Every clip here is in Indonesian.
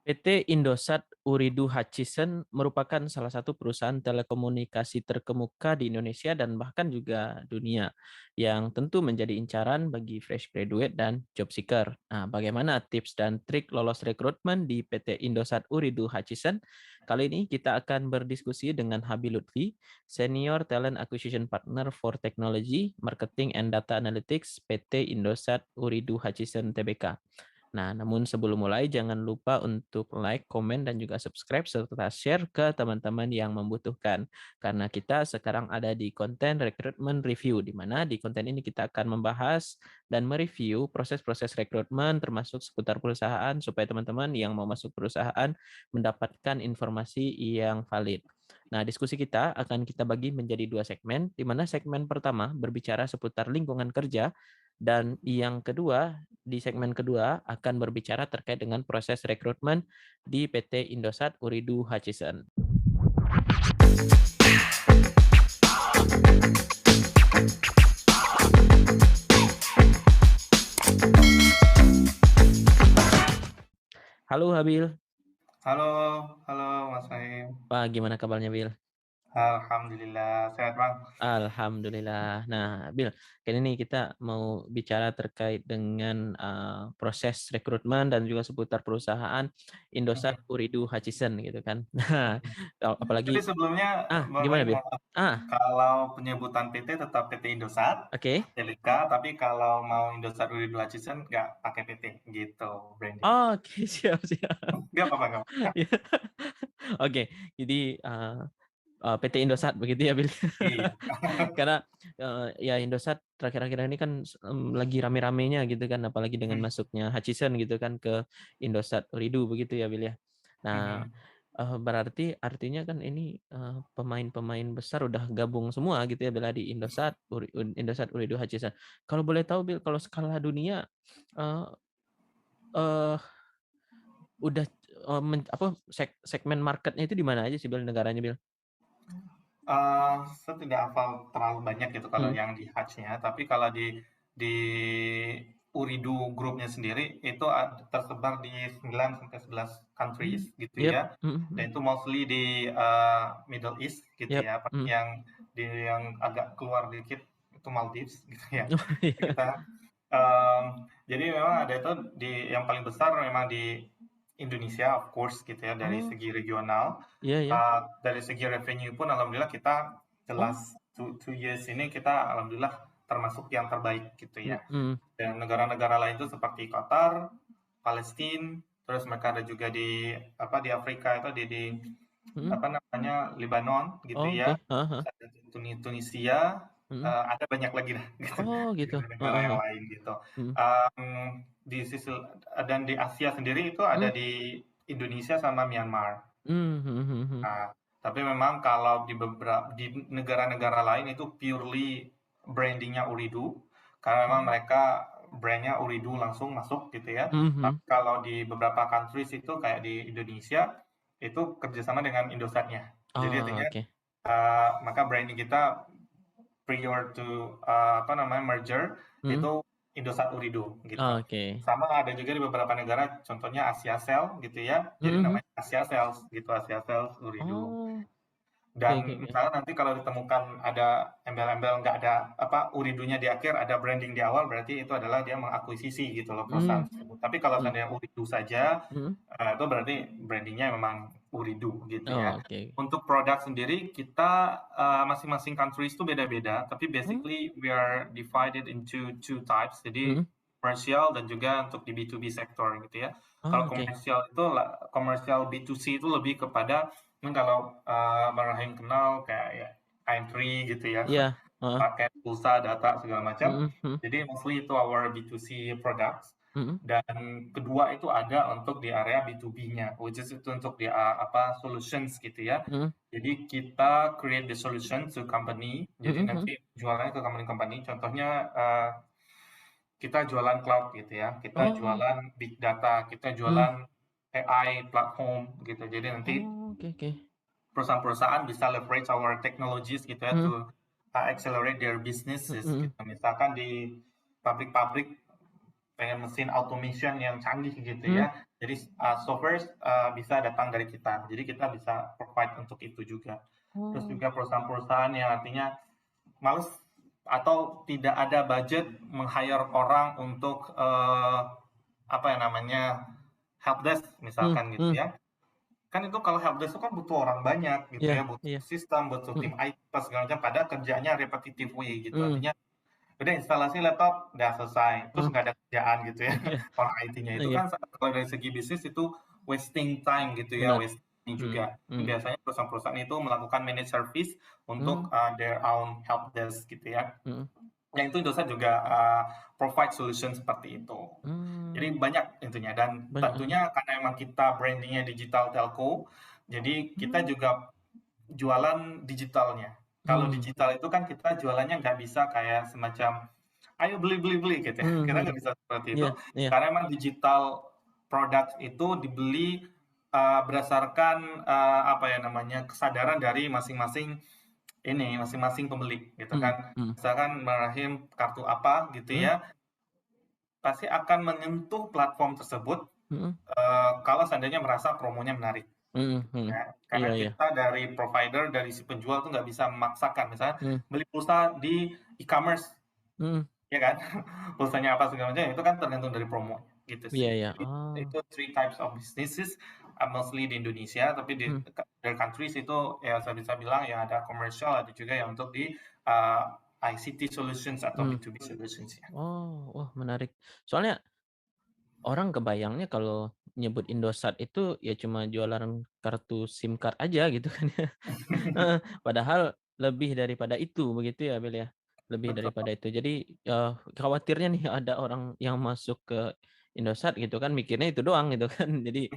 PT Indosat Ooredoo Hutchison merupakan salah satu perusahaan telekomunikasi terkemuka di Indonesia dan bahkan juga dunia, yang tentu menjadi incaran bagi fresh graduate dan job seeker. Nah, bagaimana tips dan trik lolos rekrutmen di PT Indosat Ooredoo Hutchison? Kali ini kita akan berdiskusi dengan Habi Lutfi, Senior Talent Acquisition Partner for Technology, Marketing and Data Analytics PT Indosat Ooredoo Hutchison Tbk. Nah, namun sebelum mulai jangan lupa untuk like, komen, dan juga subscribe serta share ke teman-teman yang membutuhkan. Karena kita sekarang ada di konten recruitment review, di mana di konten ini kita akan membahas dan mereview proses-proses rekrutmen termasuk seputar perusahaan supaya teman-teman yang mau masuk perusahaan mendapatkan informasi yang valid. Nah, diskusi kita akan kita bagi menjadi dua segmen, di mana segmen pertama berbicara seputar lingkungan kerja, dan yang kedua, di segmen kedua akan berbicara terkait dengan proses rekrutmen di PT Indosat Ooredoo Hutchison. Halo Habil, Halo, halo Mas Fahim. Pak gimana kabarnya Bil? Alhamdulillah sehat Bang. Alhamdulillah. Nah, Bil, kali ini kita mau bicara terkait dengan proses rekrutmen dan juga seputar perusahaan Indosat Ooredoo Hutchison gitu kan. Nah, Tapi apalagi sebelumnya Bang gimana Fahim, Bil? kalau penyebutan PT tetap PT Indosat, Oke. Tbk, tapi kalau mau Indosat Ooredoo Hutchison nggak pakai PT gitu branding. Oke, siap siap. Nggak apa-apa, nggak apa-apa. Iya. Oke, jadi PT Indosat begitu ya, Bil? Iya. Karena ya Indosat terakhir-akhir ini kan lagi rame-ramenya gitu kan, apalagi dengan masuknya Hutchison gitu kan ke Indosat Ooredoo begitu ya, Bil ya. Nah, berarti artinya kan ini pemain-pemain besar udah gabung semua gitu ya, Bil, di Indosat Ooredoo Hutchison. Kalau boleh tahu, Bil, kalau skala dunia eh eh, udah segmen marketnya itu di mana aja sih, Bil, negaranya, Bil? Saya tidak hafal terlalu banyak gitu kalau Hmm. yang di Hutch-nya, tapi kalau di Ooredoo grupnya sendiri itu tersebar di 9 sampai 11 countries gitu Yep. ya. Dan itu mostly di Middle East gitu Yep. ya. Paling yang agak keluar dikit itu Maldives gitu ya. Oh, iya. Kita jadi memang ada itu yang paling besar memang di Indonesia of course gitu ya dari Oh, segi regional. iya ya. Dari segi revenue pun alhamdulillah kita Oh. jelas two years ini kita alhamdulillah termasuk yang terbaik gitu ya. Mm. Dan negara-negara lain itu seperti Qatar, Palestina, terus mereka ada juga di Afrika itu di Mm. apa namanya Lebanon gitu Oh, ya. oke. Heeh. Terus ada Tunisia, Mm. ada banyak lagi dah gitu Oh, di gitu. negara-negara yang Heeh. lain gitu. Mm. Di sisi dan di Asia sendiri itu ada Mm. di Indonesia sama Myanmar. Mm. Nah, tapi memang kalau di negara-negara lain itu purely brandingnya Ooredoo, karena memang mereka brandnya Ooredoo langsung masuk gitu ya. Tapi Mm. kalau di beberapa countries itu kayak di Indonesia itu kerjasama dengan Indosatnya. Jadi Oh, artinya oke. maka branding kita prior to apa namanya merger Mm. itu Indosat Ooredoo gitu. Oke. Sama ada juga di beberapa negara, contohnya Asia Cell gitu ya. Jadi Mm. namanya Asia Cells gitu, Asia Cells Ooredoo. Oh, oke, oke, Dan oke. misalnya nanti kalau ditemukan ada embel-embel nggak ada apa Ooredoo-nya di akhir, ada branding di awal, berarti itu adalah dia mengakuisisi gitu loh perusahaan Mm. tersebut. Tapi kalau Mm. seandainya Ooredoo saja, Mm. itu berarti brandingnya memang Ooredoo gitu Oh, ya. oke. Untuk produk sendiri kita masing-masing countries itu beda-beda, tapi Mm. basically we are divided into two types. Jadi Mm. komersial dan juga untuk di B2B sektor gitu ya. Oh, Kalau oke. komersial B2C itu lebih kepada kalau Bang Rahim kenal kayak ya, I'm3 gitu ya, Iya. Heeh. paket pulsa, data segala macam. Mm. Mm. Jadi mostly itu our B2C products. Mm. Dan kedua itu ada untuk di area B2B-nya, which is itu untuk di apa solutions gitu ya. Mm. Jadi kita create the solution to company. Jadi Mm. Mm. nanti jualannya ke company-company. Contohnya kita jualan cloud gitu ya, kita Oh. jualan big data, kita Mm. jualan AI platform gitu. Jadi nanti Oh, oke, oke. perusahaan-perusahaan bisa leverage our technologies gitu ya Mm. to accelerate their businesses Mm. gitu. Misalkan di pabrik-pabrik pengen mesin automation yang canggih gitu Hmm. ya. Jadi software bisa datang dari kita. Jadi kita bisa provide untuk itu juga. Terus Oh. juga perusahaan-perusahaan yang artinya males atau tidak ada budget meng-hire orang untuk apa ya namanya helpdesk Hmm. misalkan gitu Hmm. ya. Kan itu kalau helpdesk itu kan butuh orang banyak gitu Iya, ya, butuh iya. sistem, butuh tim IT segala macam. Padahal kerjanya repetitive way gitu. Hmm. Artinya udah instalasi laptop udah selesai, terus Hmm. nggak ada kerjaan gitu ya. Iya, Orang IT-nya itu iya. kan kalau dari segi bisnis itu wasting time gitu ya, Benar. wasting ini Hmm. juga. Hmm. Biasanya perusahaan-perusahaan itu melakukan managed service Hmm. untuk their own helpdesk gitu ya. Hmm. Yang itu Indosat juga provide solution seperti itu. Jadi Hmm. banyak intinya dan Banyak. tentunya karena emang kita brandingnya digital telco, jadi kita Hmm. juga jualan digitalnya. Kalau Hmm. digital itu kan kita jualannya nggak bisa kayak semacam ayo beli beli beli gitu ya. Hmm. Kita Hmm. nggak bisa seperti itu Iya, iya. karena emang digital product itu dibeli berdasarkan apa ya namanya kesadaran dari masing-masing masing-masing pembeli gitu Hmm. kan. Hmm. Misalkan merahim kartu apa gitu Hmm. ya, pasti akan menyentuh platform tersebut Hmm. kalau seandainya merasa promonya menarik. Hmm. Hmm. Ya, Iya, karena iya. kita dari provider, dari si penjual tuh nggak bisa memaksakan. Misalnya Hmm. beli pulsa di e-commerce, Hmm. ya kan? Pulsanya apa segala macam, itu kan tergantung dari promo. Gitu Iya, sih. iya. Jadi, Oh. itu three types of businesses, mostly di Indonesia, tapi di Hmm. other countries itu ya saya bisa bilang ya ada commercial, ada juga yang untuk di ICT solutions atau Hmm. B2B solutions ya. Oh, wah menarik. Soalnya orang kebayangnya kalau nyebut Indosat itu ya cuma jualan kartu SIM card aja gitu kan ya. Heeh, padahal lebih daripada itu begitu ya, Bel, ya? Lebih Betul. daripada itu. Jadi, khawatirnya nih ada orang yang masuk ke Indosat gitu kan mikirnya itu doang gitu kan. Jadi,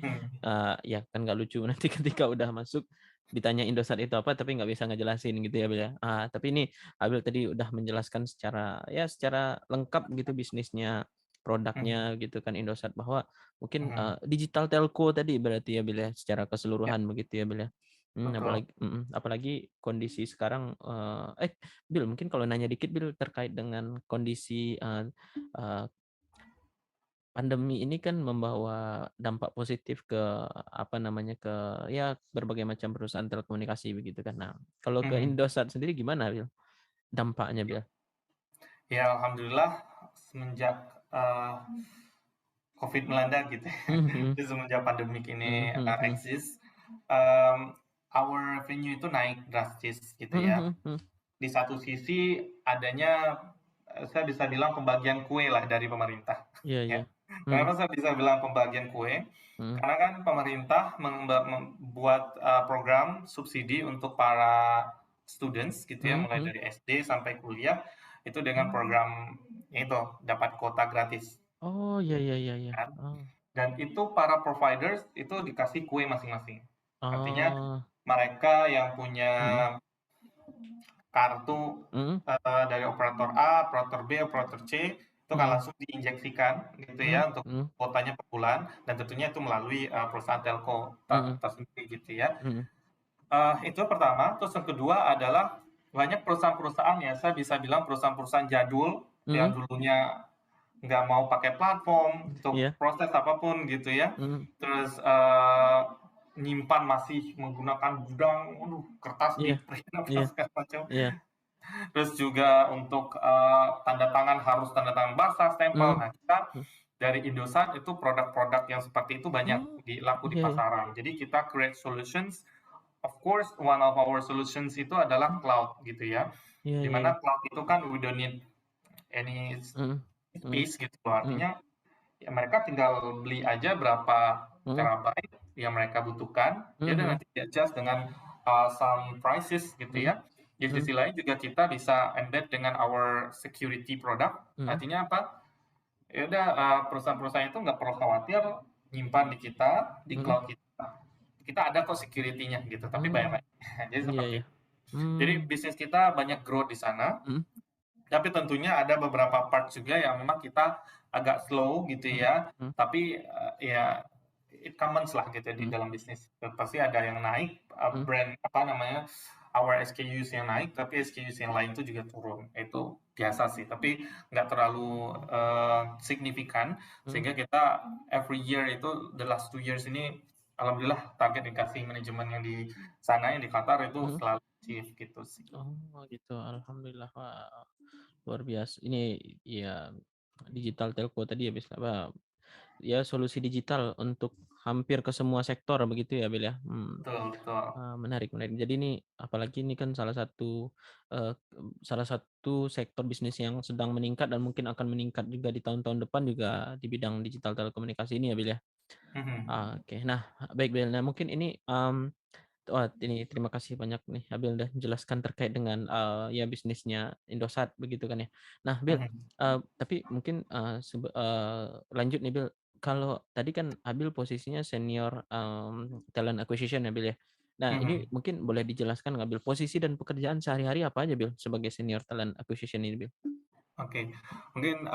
ya kan nggak lucu nanti ketika udah masuk ditanya Indosat itu apa tapi nggak bisa ngejelasin gitu ya, Bel, ya. Tapi ini Abel tadi udah menjelaskan secara lengkap gitu bisnisnya, produknya gitu kan Indosat bahwa mungkin, digital telco tadi berarti ya, Bel, ya, secara Ya, keseluruhan begitu ya, Bel, ya? betul. Apalagi kondisi sekarang, Bil, mungkin kalau nanya dikit, Bil, terkait dengan kondisi, eee, pandemi ini kan membawa dampak positif ke, apa namanya, ke ya berbagai macam perusahaan telekomunikasi begitu kan. Nah, kalau ke Mhm. Indosat sendiri gimana, Bil, dampaknya, Bil? Ya, alhamdulillah semenjak COVID melanda gitu ya. Mhm, mhm. Jadi semenjak pandemik Mhm, ini mhm. eksis, um, our revenue itu naik drastis gitu Mhm, ya. mhm, mhm. Di satu sisi adanya saya bisa bilang pembagian kue lah dari pemerintah Iya, iya. ya. Mhm, Kenapa saya bisa bilang pembagian kue? mhm. Karena kan pemerintah membuat program subsidi untuk para students gitu ya, Mhm, mulai mhm. dari SD sampai kuliah itu dengan Oh. program itu dapat kuota gratis Oh, iya, iya, iya, iya. kan. Oh. Dan itu para providers itu dikasih kue masing-masing. Artinya Oh. mereka yang punya Mhm, kartu mhm, dari operator A, operator B, operator C itu kan mhm, langsung diinjeksikan gitu mhm, ya untuk mhm, kuotanya per bulan dan tentunya itu melalui perusahaan telco mhm, tersendiri gitu ya. mhm. Itu pertama. Terus yang kedua adalah banyak perusahaan-perusahaan ya saya bisa bilang perusahaan-perusahaan jadul yang Mhm. dulunya nggak mau pakai platform untuk Iya. proses apapun gitu ya. Mhm. Terus nyimpan masih menggunakan gudang, kertas di Iya, print apa iya, segala macam. iya. Terus juga untuk tanda tangan harus tanda tangan basah, stempel. Mhm, Nah, kita mhm. dari Indosat itu produk-produk yang seperti itu banyak Oh, laku di iya, iya. pasaran. Jadi kita create solutions. Of course, one of our solutions itu adalah Mmm, cloud gitu ya. iya, iya, iya. Dimana cloud itu kan we don't need any Mhm, mhm, space gitu. mhm, Artinya ya mereka tinggal beli aja berapa mhm, terabyte yang mereka butuhkan. Ya udah mhm, nanti adjust dengan some prices gitu mhm, ya. Di mhm, sisi lain juga kita bisa embed dengan our security product. mhm, Artinya apa? Ya udah perusahaan-perusahaan itu nggak perlu khawatir nyimpan di kita di mhm, cloud kita. Kita ada kok security-nya gitu, tapi mmm, bayar aja. Jadi iya, seperti iya. itu. Jadi Mmm, bisnis kita banyak growth di sana, mhm, tapi tentunya ada beberapa part juga yang memang kita agak slow gitu mhm, ya. mhm, Tapi ya it commons lah gitu di mhm, dalam bisnis. Dan pasti ada yang naik mhm, brand apa namanya our SKUs yang naik, tapi SKUs yang lain itu juga turun. Itu biasa sih, tapi nggak terlalu signifikan, sehingga kita every year itu the last 2 years ini alhamdulillah target dikasih manajemen yang di sana, yang di Qatar itu selalu achieve gitu sih. Oh gitu, alhamdulillah. Wah, luar biasa. Ini ya digital telco tadi ya, apa ya, solusi digital untuk hampir ke semua sektor begitu ya, Bil ya? Betul, betul. Menarik menarik. Jadi ini apalagi ini kan salah satu sektor bisnis yang sedang meningkat dan mungkin akan meningkat juga di tahun-tahun depan juga di bidang digital telekomunikasi ini ya, Bil ya? Mhm. Oke. Nah, baik Bil. Nah, mungkin ini, ini terima kasih banyak nih Abil udah menjelaskan terkait dengan, ya bisnisnya Indosat begitu kan ya. Nah Bil, Mhm. tapi mungkin, lanjut nih Bil, kalau tadi kan Abil posisinya senior, talent acquisition ya Bil ya. Nah ini Mhm. mungkin boleh dijelaskan nggak Bil, posisi dan pekerjaan sehari-hari apa aja Bil sebagai senior talent acquisition ini Bil? Oke, mungkin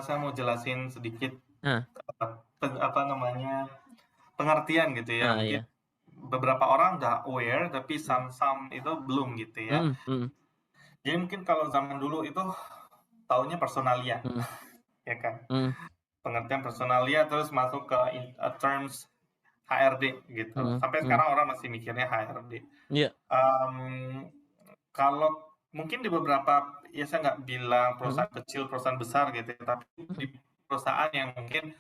saya mau jelasin sedikit Nah apa namanya, pengertian gitu ya. Mungkin iya. beberapa orang udah aware, tapi Mhm, some itu belum gitu ya. mhm mhm, Jadi mungkin kalau zaman dulu itu taunya personalia, mhm ya kan? mhm Pengertian personalia terus masuk ke terms HRD gitu. mhm Sampai mhm. sekarang orang masih mikirnya HRD. Iya. Um, Kalau mungkin di beberapa, ya saya nggak bilang Mhm perusahaan kecil, perusahaan besar gitu ya, tapi di mhm perusahaan yang mungkin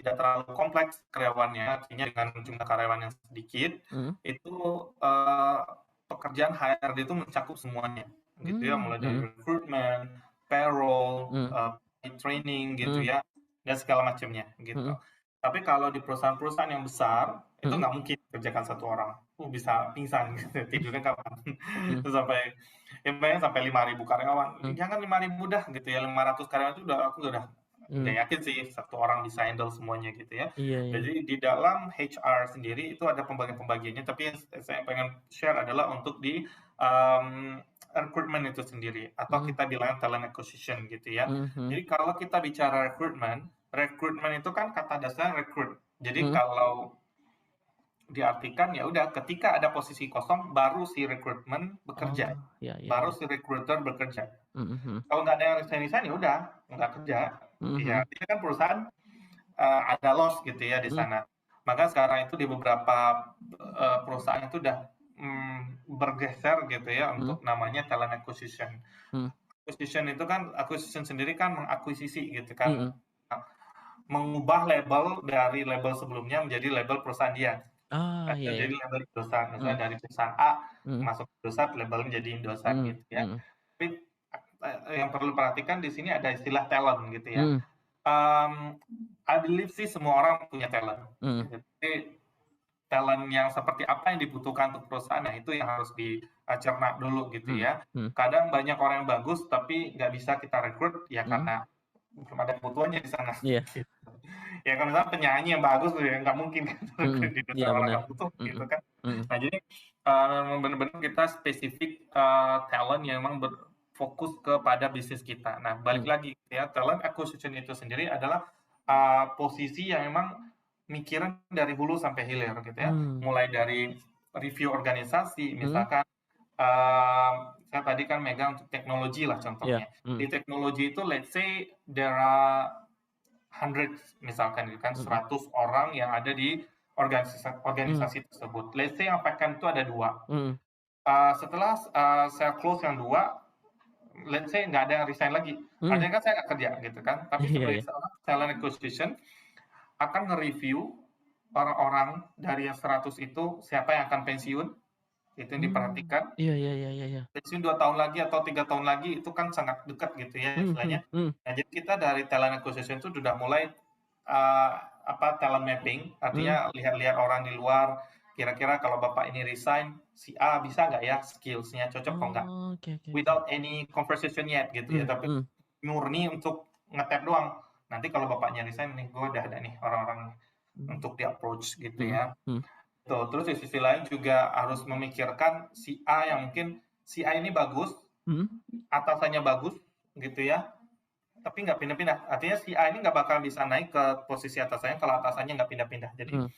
tidak terlalu kompleks karyawannya, artinya dengan jumlah karyawan yang sedikit, mhm. itu uh, pekerjaan HRD itu mencakup semuanya, gitu ya, mulai dari Mhm recruitment, payroll, mhm training gitu mhm ya, dan segala macamnya gitu. mhm Tapi kalau di perusahaan-perusahaan yang besar, itu mhm nggak mungkin kerjakan satu orang. Bisa pingsan gitu, tidurnya kapan. mhm Sampai, ya bayangin sampai 5.000 karyawan. mhm. Jangan 5.000 dah gitu ya, 500 karyawan itu udah aku udah nggak Mmm, yakin sih satu orang bisa handle semuanya gitu ya. iya iya. Jadi di dalam HR sendiri itu ada pembagian-pembagiannya, tapi yang saya pengen share adalah untuk di recruitment itu sendiri, atau Mhm kita bilang talent acquisition gitu ya. mhm Jadi kalau kita bicara recruitment, recruitment itu kan kata dasarnya recruit. Jadi mhm. kalau diartikan ya udah ketika ada posisi kosong baru si recruitment bekerja, Oh, iya iya baru iya. si recruiter bekerja. Mhm mhm. Kalau nggak ada yang resign-resign ya udah nggak kerja. Mhm Ya, mhm. dia kan perusahaan ada loss gitu ya di Mhm sana. Maka sekarang itu di beberapa perusahaan itu udah bergeser gitu ya mhm untuk namanya talent acquisition. mhm Acquisition itu kan acquisition sendiri kan mengakuisisi gitu kan, mhm. mengubah label dari label sebelumnya menjadi label perusahaan dia. Ah, iya iya. Jadi label Indosat, misalnya Mhm dari perusahaan A mhm masuk Indosat, labelnya jadi Indosat mhm gitu ya. mhm Tapi yang perlu perhatikan di sini ada istilah talent gitu ya. mhm I believe sih semua orang punya talent. mhm Gitu. Jadi talent yang seperti apa yang dibutuhkan untuk perusahaan, nah itu yang harus dicerna dulu gitu mhm ya. mhm. Kadang banyak orang yang bagus tapi nggak bisa kita rekrut ya Mhm. karena belum ada kebutuhannya di sana. Iya. Gitu. Ya kalau misalnya penyanyi yang bagus ya nggak mungkin kan Mhm. rekrut di Iya orang benar. nggak butuh gitu Mhm kan. mhm Nah jadi benar-benar kita spesifik talent yang memang berfokus kepada bisnis kita. Nah balik mhm. lagi ya talent acquisition itu sendiri adalah posisi yang memang mikirin dari hulu sampai hilir gitu ya. Mmm, Mulai dari review organisasi, mhm. misalkan saya tadi kan megang untuk teknologi lah Iya. contohnya. Di Mhm teknologi itu let's say there are hundreds misalkan gitu kan mhm 100 orang yang ada di organisasi, mhm organisasi tersebut. Let's say yang vacant itu ada 2. mhm Setelah saya close yang 2, let's say nggak ada yang resign lagi. mhm. Artinya kan saya nggak kerja gitu kan. Tapi Iya sebagai iya. seorang talent acquisition akan nge-review orang-orang dari yang 100 itu siapa yang akan pensiun, itu yang Mmm. diperhatikan. Iya iya iya iya iya. Pensiun 2 tahun lagi atau 3 tahun lagi itu kan sangat dekat gitu ya Mhm istilahnya. mhm mhm Nah, jadi kita dari talent acquisition itu sudah mulai uh, talent mapping, artinya mhm. lihat-lihat orang di luar, kira-kira kalau bapak ini resign, si A bisa nggak ya skillsnya cocok kok nggak? Oh, oke oke oke. Without any conversation yet gitu ya, Mhm tapi mhm murni untuk ngetap doang. Nanti kalau bapaknya resign nih, gue udah ada nih orang-orang mhm untuk di approach gitu mhm ya. mhm Tuh, terus di sisi lain juga harus memikirkan si A yang mungkin si A ini bagus, mhm. atasannya bagus gitu ya, tapi nggak pindah-pindah. Artinya si A ini nggak bakal bisa naik ke posisi atasannya kalau atasannya nggak pindah-pindah. Jadi Mhm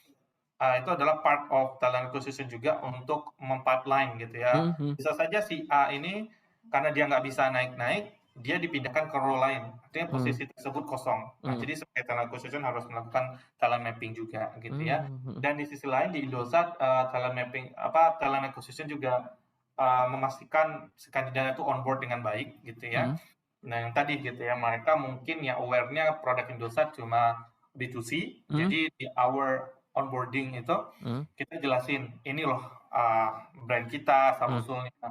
itu adalah part of talent acquisition juga untuk mempipeline gitu ya. Mhm. Bisa saja si A ini karena dia nggak bisa naik-naik, dia dipindahkan ke role lain, artinya Mhm. posisi tersebut kosong. Nah, Mhm. jadi sebagai talent acquisition harus melakukan talent mapping juga gitu ya. Mmm, mhm. Dan di sisi lain di Indosat talent mapping talent acquisition juga memastikan si kandidat itu onboard dengan baik gitu ya. Mhm. Nah, yang tadi gitu ya, mereka mungkin ya aware-nya produk Indosat cuma B2C, Mhm. jadi di our onboarding itu Mhm. kita jelasin, ini loh brand kita, Mhm. asal-usulnya,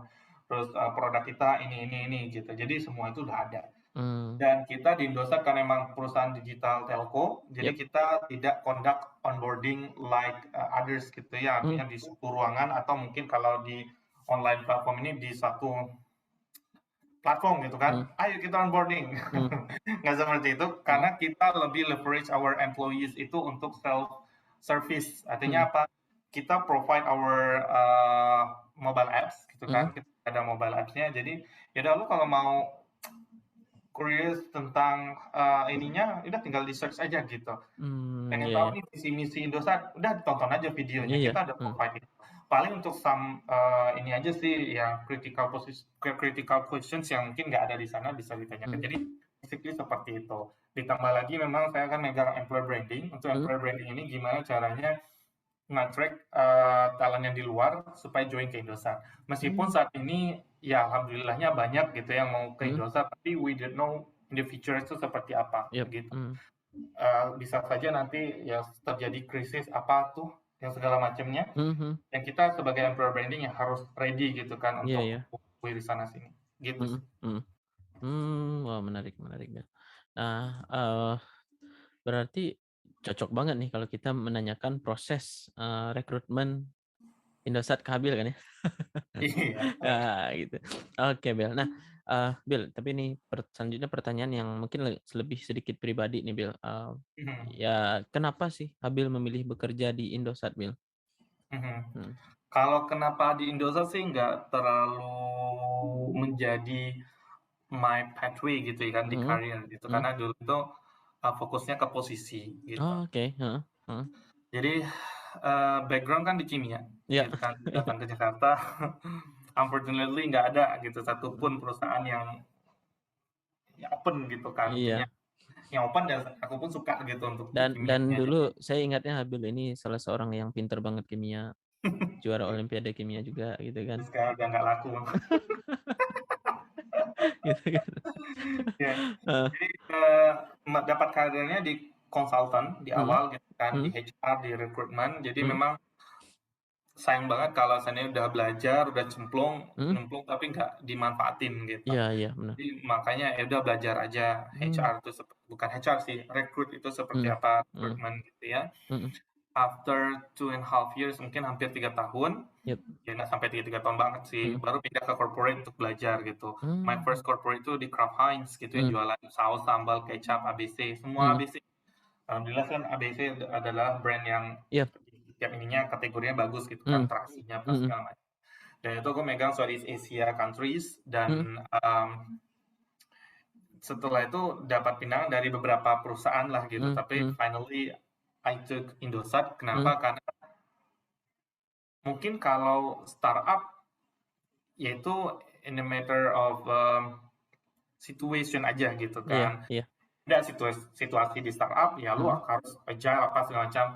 terus produk kita ini gitu. Jadi semua itu udah ada. Mmm. Dan kita di Indosat kan memang perusahaan digital telco, jadi Yap. kita tidak conduct onboarding like others gitu ya, Mmm. artinya di satu ruangan atau mungkin kalau di online platform ini di satu platform gitu kan, Mhm. ayo kita onboarding. Mhm. Nggak seperti itu, Mhm. karena kita lebih leverage our employees itu untuk self service. Artinya Mhm. apa? Kita provide our mobile apps gitu Mhm. kan, kita ada mobile apps-nya. Jadi ya udah lu kalau mau curious tentang ininya, udah tinggal di search aja gitu. Pengen Iya, tahu iya. nih visi misi Indosat, udah tonton aja videonya. Iya. Kita ada provide itu. Paling untuk ini aja sih yang critical questions yang mungkin nggak ada di sana bisa ditanyakan. Mhm. Jadi basically seperti itu. Ditambah lagi memang saya kan megang employer branding. Untuk Mhm. employer branding ini gimana caranya nge-track talent yang di luar supaya join ke Indosat. Meskipun Mmm. saat ini ya alhamdulillahnya banyak gitu yang mau ke Mhm. Indosat, tapi we don't know in the future itu seperti apa Yap. gitu. Mhm. Bisa saja nanti ya terjadi krisis apa tuh yang segala macamnya Mhm. yang kita sebagai employer branding yang harus ready gitu kan Iya, untuk iya. di sana sini gitu Mhm. sih. Mhm. Wah, menarik, menarik ya. Nah, berarti cocok banget nih kalau kita menanyakan proses, rekrutmen Indosat ke Habil kan ya? Iya. Nah, gitu. Oke, Bel. Nah, Bel, tapi ini selanjutnya pertanyaan yang mungkin lebih sedikit pribadi nih, Bel. Mhm, Ya kenapa sih Habil memilih bekerja di Indosat, Bel? mhm. Mhm. Kalau kenapa di Indosat sih nggak terlalu menjadi my pathway gitu ya kan di Mhm. karir gitu Mhm. karena dulu tuh fokusnya ke posisi gitu. Oh, oke. Heeh. Heeh. Jadi background kan di kimia Iya. gitu kan datang ke Jakarta unfortunately nggak ada gitu Mhm. satupun perusahaan yang open gitu kan artinya Iya. yang open dan aku pun suka gitu untuk di Dan kimianya jadi dulu saya ingatnya Habil ini salah seorang yang pintar banget kimia, juara olimpiade kimia juga gitu kan. sekarang udah nggak laku. Gitu kan. Ya, Heeh. jadi dapat karirnya di konsultan di Mhm. awal gitu kan di Mhm. HR di rekrutmen jadi Mhm. memang sayang banget kalau seandainya udah belajar udah Mhm. nyemplung tapi nggak dimanfaatin gitu. Iya, iya, benar. Jadi makanya ya udah belajar aja Mmm. HR itu bukan HR sih, rekrut itu seperti Mhm. apa, Mhm. rekrutmen gitu ya. Mhm. After 2.5 years, mungkin hampir 3 tahun, Yap. ya nggak sampai 3 tahun banget sih, Mhm. baru pindah ke corporate untuk belajar gitu. My Mmm. first corporate itu di Kraft Heinz gitu ya, Mhm. jualan saus, sambal, kecap, ABC, semua Mhm. ABC. Alhamdulillah kan ABC adalah brand yang Iya. tiap ininya kategorinya bagus gitu kan, Mhm. terasinya apa Mhm. segala macam. Dan itu aku megang Southeast Asia countries Mhm. dan setelah itu dapat pinangan dari beberapa perusahaan lah gitu. Mhm. Tapi Mhm. finally I took Indosat. Mhm. Kenapa? Karena mungkin kalau startup yaitu in the matter of situation aja gitu Iya, kan. iya. Ada situasi di startup ya lu Mhm. harus agile apa segala macam.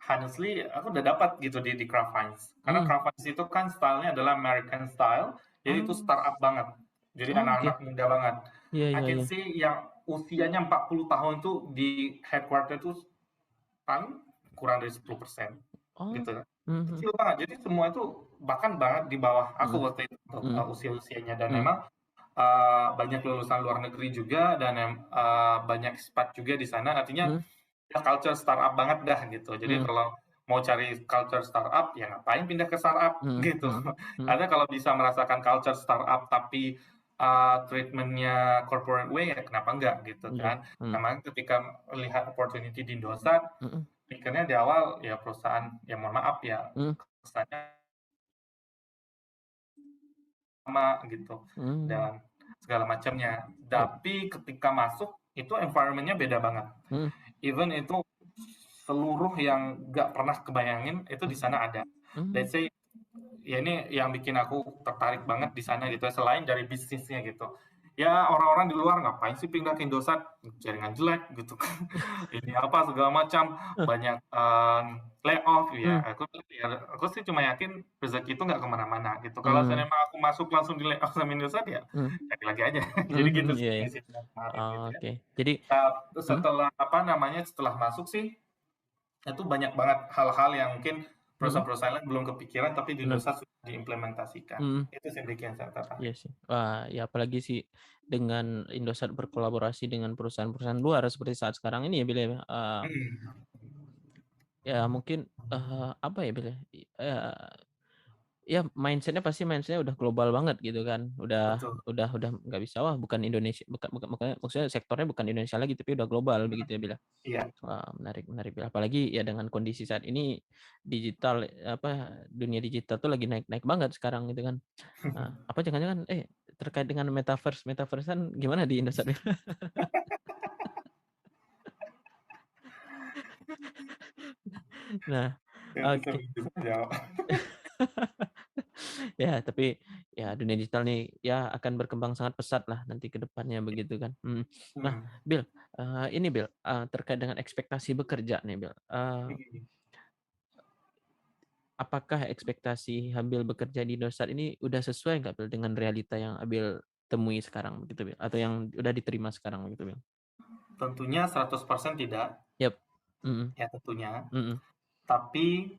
Honestly, aku udah dapat gitu di Kraft Heinz. Karena Mmm. Kraft Heinz itu kan stylenya adalah American style, jadi itu Oh. startup banget. Jadi Oh, anak-anak oke. muda banget. Iya, I iya, can iya. see yang usianya 40 tahun itu di headquarter itu paling kurang dari 10% Oh. gitu. Mhm. Kecil banget. Jadi semua itu bahkan banget di bawah aku Mhm. waktu itu untuk Mhm. usia-usianya dan Mhm. memang banyak lulusan luar negeri juga dan banyak expat juga di sana. Artinya Mhm. ya culture startup banget dah gitu. Jadi Mhm. kalau mau cari culture startup ya ngapain pindah ke startup Mhm. gitu. Mhm. Mhm. Ada kalau bisa merasakan culture startup tapi treatmentnya corporate way ya kenapa enggak gitu Iya. kan. Mhm. Memang ketika melihat opportunity di Indosat, Mhm. pikirnya di awal ya perusahaan ya mohon maaf ya Mhm. kesannya sama gitu Mmm. dan segala macamnya. Yap. Tapi ketika masuk itu environment-nya beda banget. Mhm. Even itu seluruh yang nggak pernah kebayangin itu di sana ada. mmm, Let's say, ya ini yang bikin aku tertarik banget di sana gitu, selain dari bisnisnya gitu. Ya orang-orang di luar ngapain sih pindah ke Indosat, jaringan jelek gitu kan, ini apa segala macam, eh, banyak layoff ya. mmm, Aku sih cuma yakin rezeki itu nggak kemana-mana gitu. Kalau mmm, seandainya aku masuk langsung di layoff sama Indosat ya mmm, cari lagi aja. Jadi gitu mhm, sih iya iya. prinsipnya kemarin gitu ya. Oke. Jadi Terus mhm setelah apa namanya setelah masuk sih itu banyak banget hal-hal yang mungkin mhm, perusahaan-perusahaan lain belum kepikiran tapi di bener, Indosat sudah diimplementasikan. mhm, Itu sih yang bikin saya iya tertarik. sih. Wah, ya apalagi sih dengan Indosat berkolaborasi dengan perusahaan-perusahaan luar seperti saat sekarang ini ya, Bel, ya, Hmm, ya mungkin, apa ya, Bel, ya, ya mindset-nya udah global banget gitu kan, betul. udah nggak bisa, wah bukan Indonesia bukan bukan makanya maksudnya sektornya bukan Indonesia lagi, tapi udah global begitu ya, Bel, ya. Iya, Wah, menarik menarik, Bel, apalagi ya dengan kondisi saat ini digital, dunia digital tuh lagi naik-naik banget sekarang gitu kan. Apa jangan-jangan terkait dengan metaverse-an gimana di Indosat? Nah, yang bisa oke. begitu saja. Ya, tapi ya dunia digital nih ya akan berkembang sangat pesat lah nanti ke depannya begitu kan, mhm. Nah, Hmm. Bill, ini Bill, terkait dengan ekspektasi bekerja nih Bill, apakah ekspektasi Habil bekerja di Indosat ini udah sesuai nggak Bill dengan realita yang Habil temui sekarang begitu Bill? Atau yang udah diterima sekarang begitu Bill? Tentunya 100% tidak, Yap, mhm ya tentunya. mhm. Tapi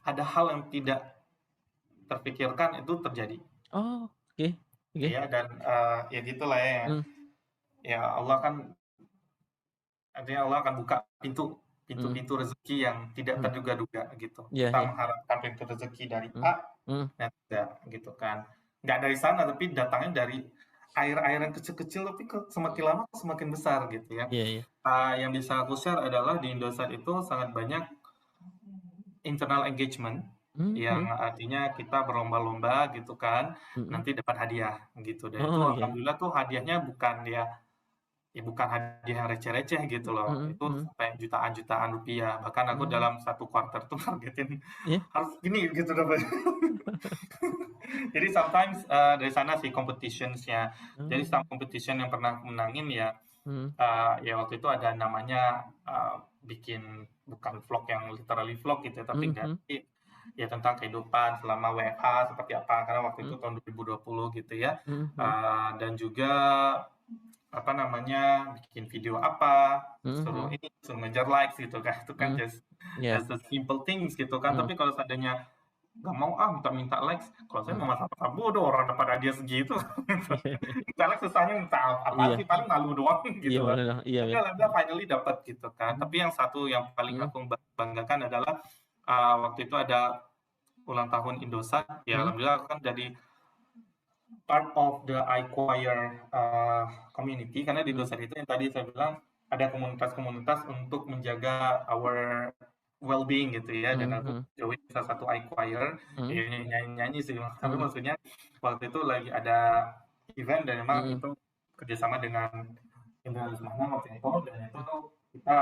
ada hal yang tidak terpikirkan itu terjadi. Oh, oke oke, Ya dan ya gitulah ya. mmm, Ya Allah kan artinya Allah akan buka mhm pintu-pintu rezeki yang tidak mhm. terduga-duga gitu. Iya Kita iya, mengharapkan pintu rezeki dari mhm A, mhm, dan tidak gitu kan. Nggak dari sana, tapi datangnya dari air-air yang kecil-kecil, tapi semakin lama semakin besar gitu ya. iya iya, Yang bisa aku share adalah di Indosat itu sangat banyak internal engagement yang mhm, artinya kita berlomba-lomba gitu kan, mhm. nanti dapat hadiah gitu. Dan itu Oh iya, alhamdulillah tuh hadiahnya bukan bukan hadiah yang receh-receh gitu loh. mhm Itu mhm, sampai jutaan-jutaan rupiah. Bahkan aku mmm, dalam satu kuarter tuh targetin iya, harus gini gitu dapat. Jadi sometimes dari sana sih competitionsnya. Jadi oh, some competition yang pernah aku menangin ya mhm ya waktu itu ada namanya bikin bukan vlog yang literally vlog gitu ya, tapi mhm dari ya tentang kehidupan selama WFH seperti apa karena waktu itu mhm tahun 2020 gitu ya. mhm mhm Dan juga apa namanya bikin video apa mhm suruh mhm ini suruh ngejar likes gitu kan itu kan mhm, iya, just the simple things gitu kan mhm, tapi kalau seandainya nggak mau minta likes kalau saya mhm, mau masa bodoh orang dapat hadiah segitu minta likes susahnya minta apa iya sih paling malu doang iya gitu loh bener dong, iya tapi Bel, alhamdulillah finally dapat gitu kan tapi mmm, yang satu yang paling mhm aku banggakan adalah waktu itu ada ulang tahun Indosat ya mhm alhamdulillah aku kan jadi part of the iChoir community karena di mhm dosen itu yang tadi saya bilang ada komunitas-komunitas untuk menjaga our well-being gitu ya dan aku mhm join salah satu iChoir mhm ya nyanyi-nyanyi sih tapi mhm maksudnya waktu itu lagi ada event dan memang mhm itu kerjasama dengan Indra Lesmana waktu itu dan itu kita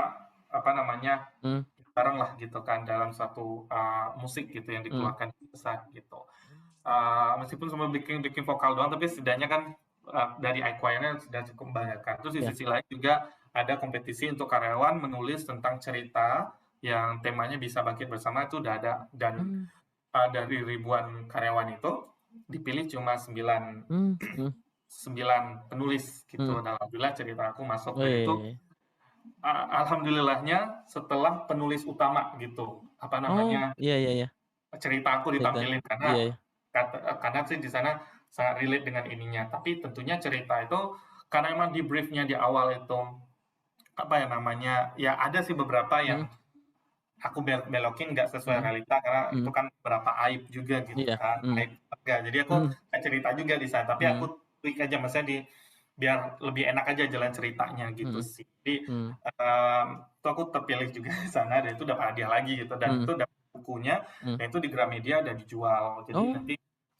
apa namanya mhm bareng lah gitu kan dalam satu musik gitu yang mhm, dikeluarkan di besar gitu. Meskipun cuma bikin bikin vokal doang, tapi setidaknya kan dari iChoir-nya sudah cukup membahayakan. Terus di iya, sisi lain juga ada kompetisi untuk karyawan menulis tentang cerita yang temanya bisa bangkit bersama itu udah ada dan mmm, dari ribuan karyawan itu dipilih cuma 9 mhm 9 penulis gitu. mhm, Dan alhamdulillah cerita aku masuk dan itu wih, alhamdulillahnya setelah penulis utama gitu apa oh, namanya iya iya iya, cerita aku ceritanya, ditampilin iya karena iya, karena sih di sana sangat relate dengan ininya. Tapi tentunya cerita itu karena emang di briefnya di awal itu apa ya namanya ya ada sih beberapa mhm yang aku belokin nggak sesuai mhm realita karena itu mhm, kan beberapa aib juga gitu iya, kan mhm aib keluarga. Jadi aku mhm nggak cerita juga di sana tapi aku mhm tweak aja maksudnya di biar lebih enak aja jalan ceritanya gitu mhm sih. Jadi mhm itu aku terpilih juga di sana dan itu dapat hadiah lagi gitu dan mhm itu dapat bukunya mhm, dan itu di Gramedia dan dijual. Jadi oh, nanti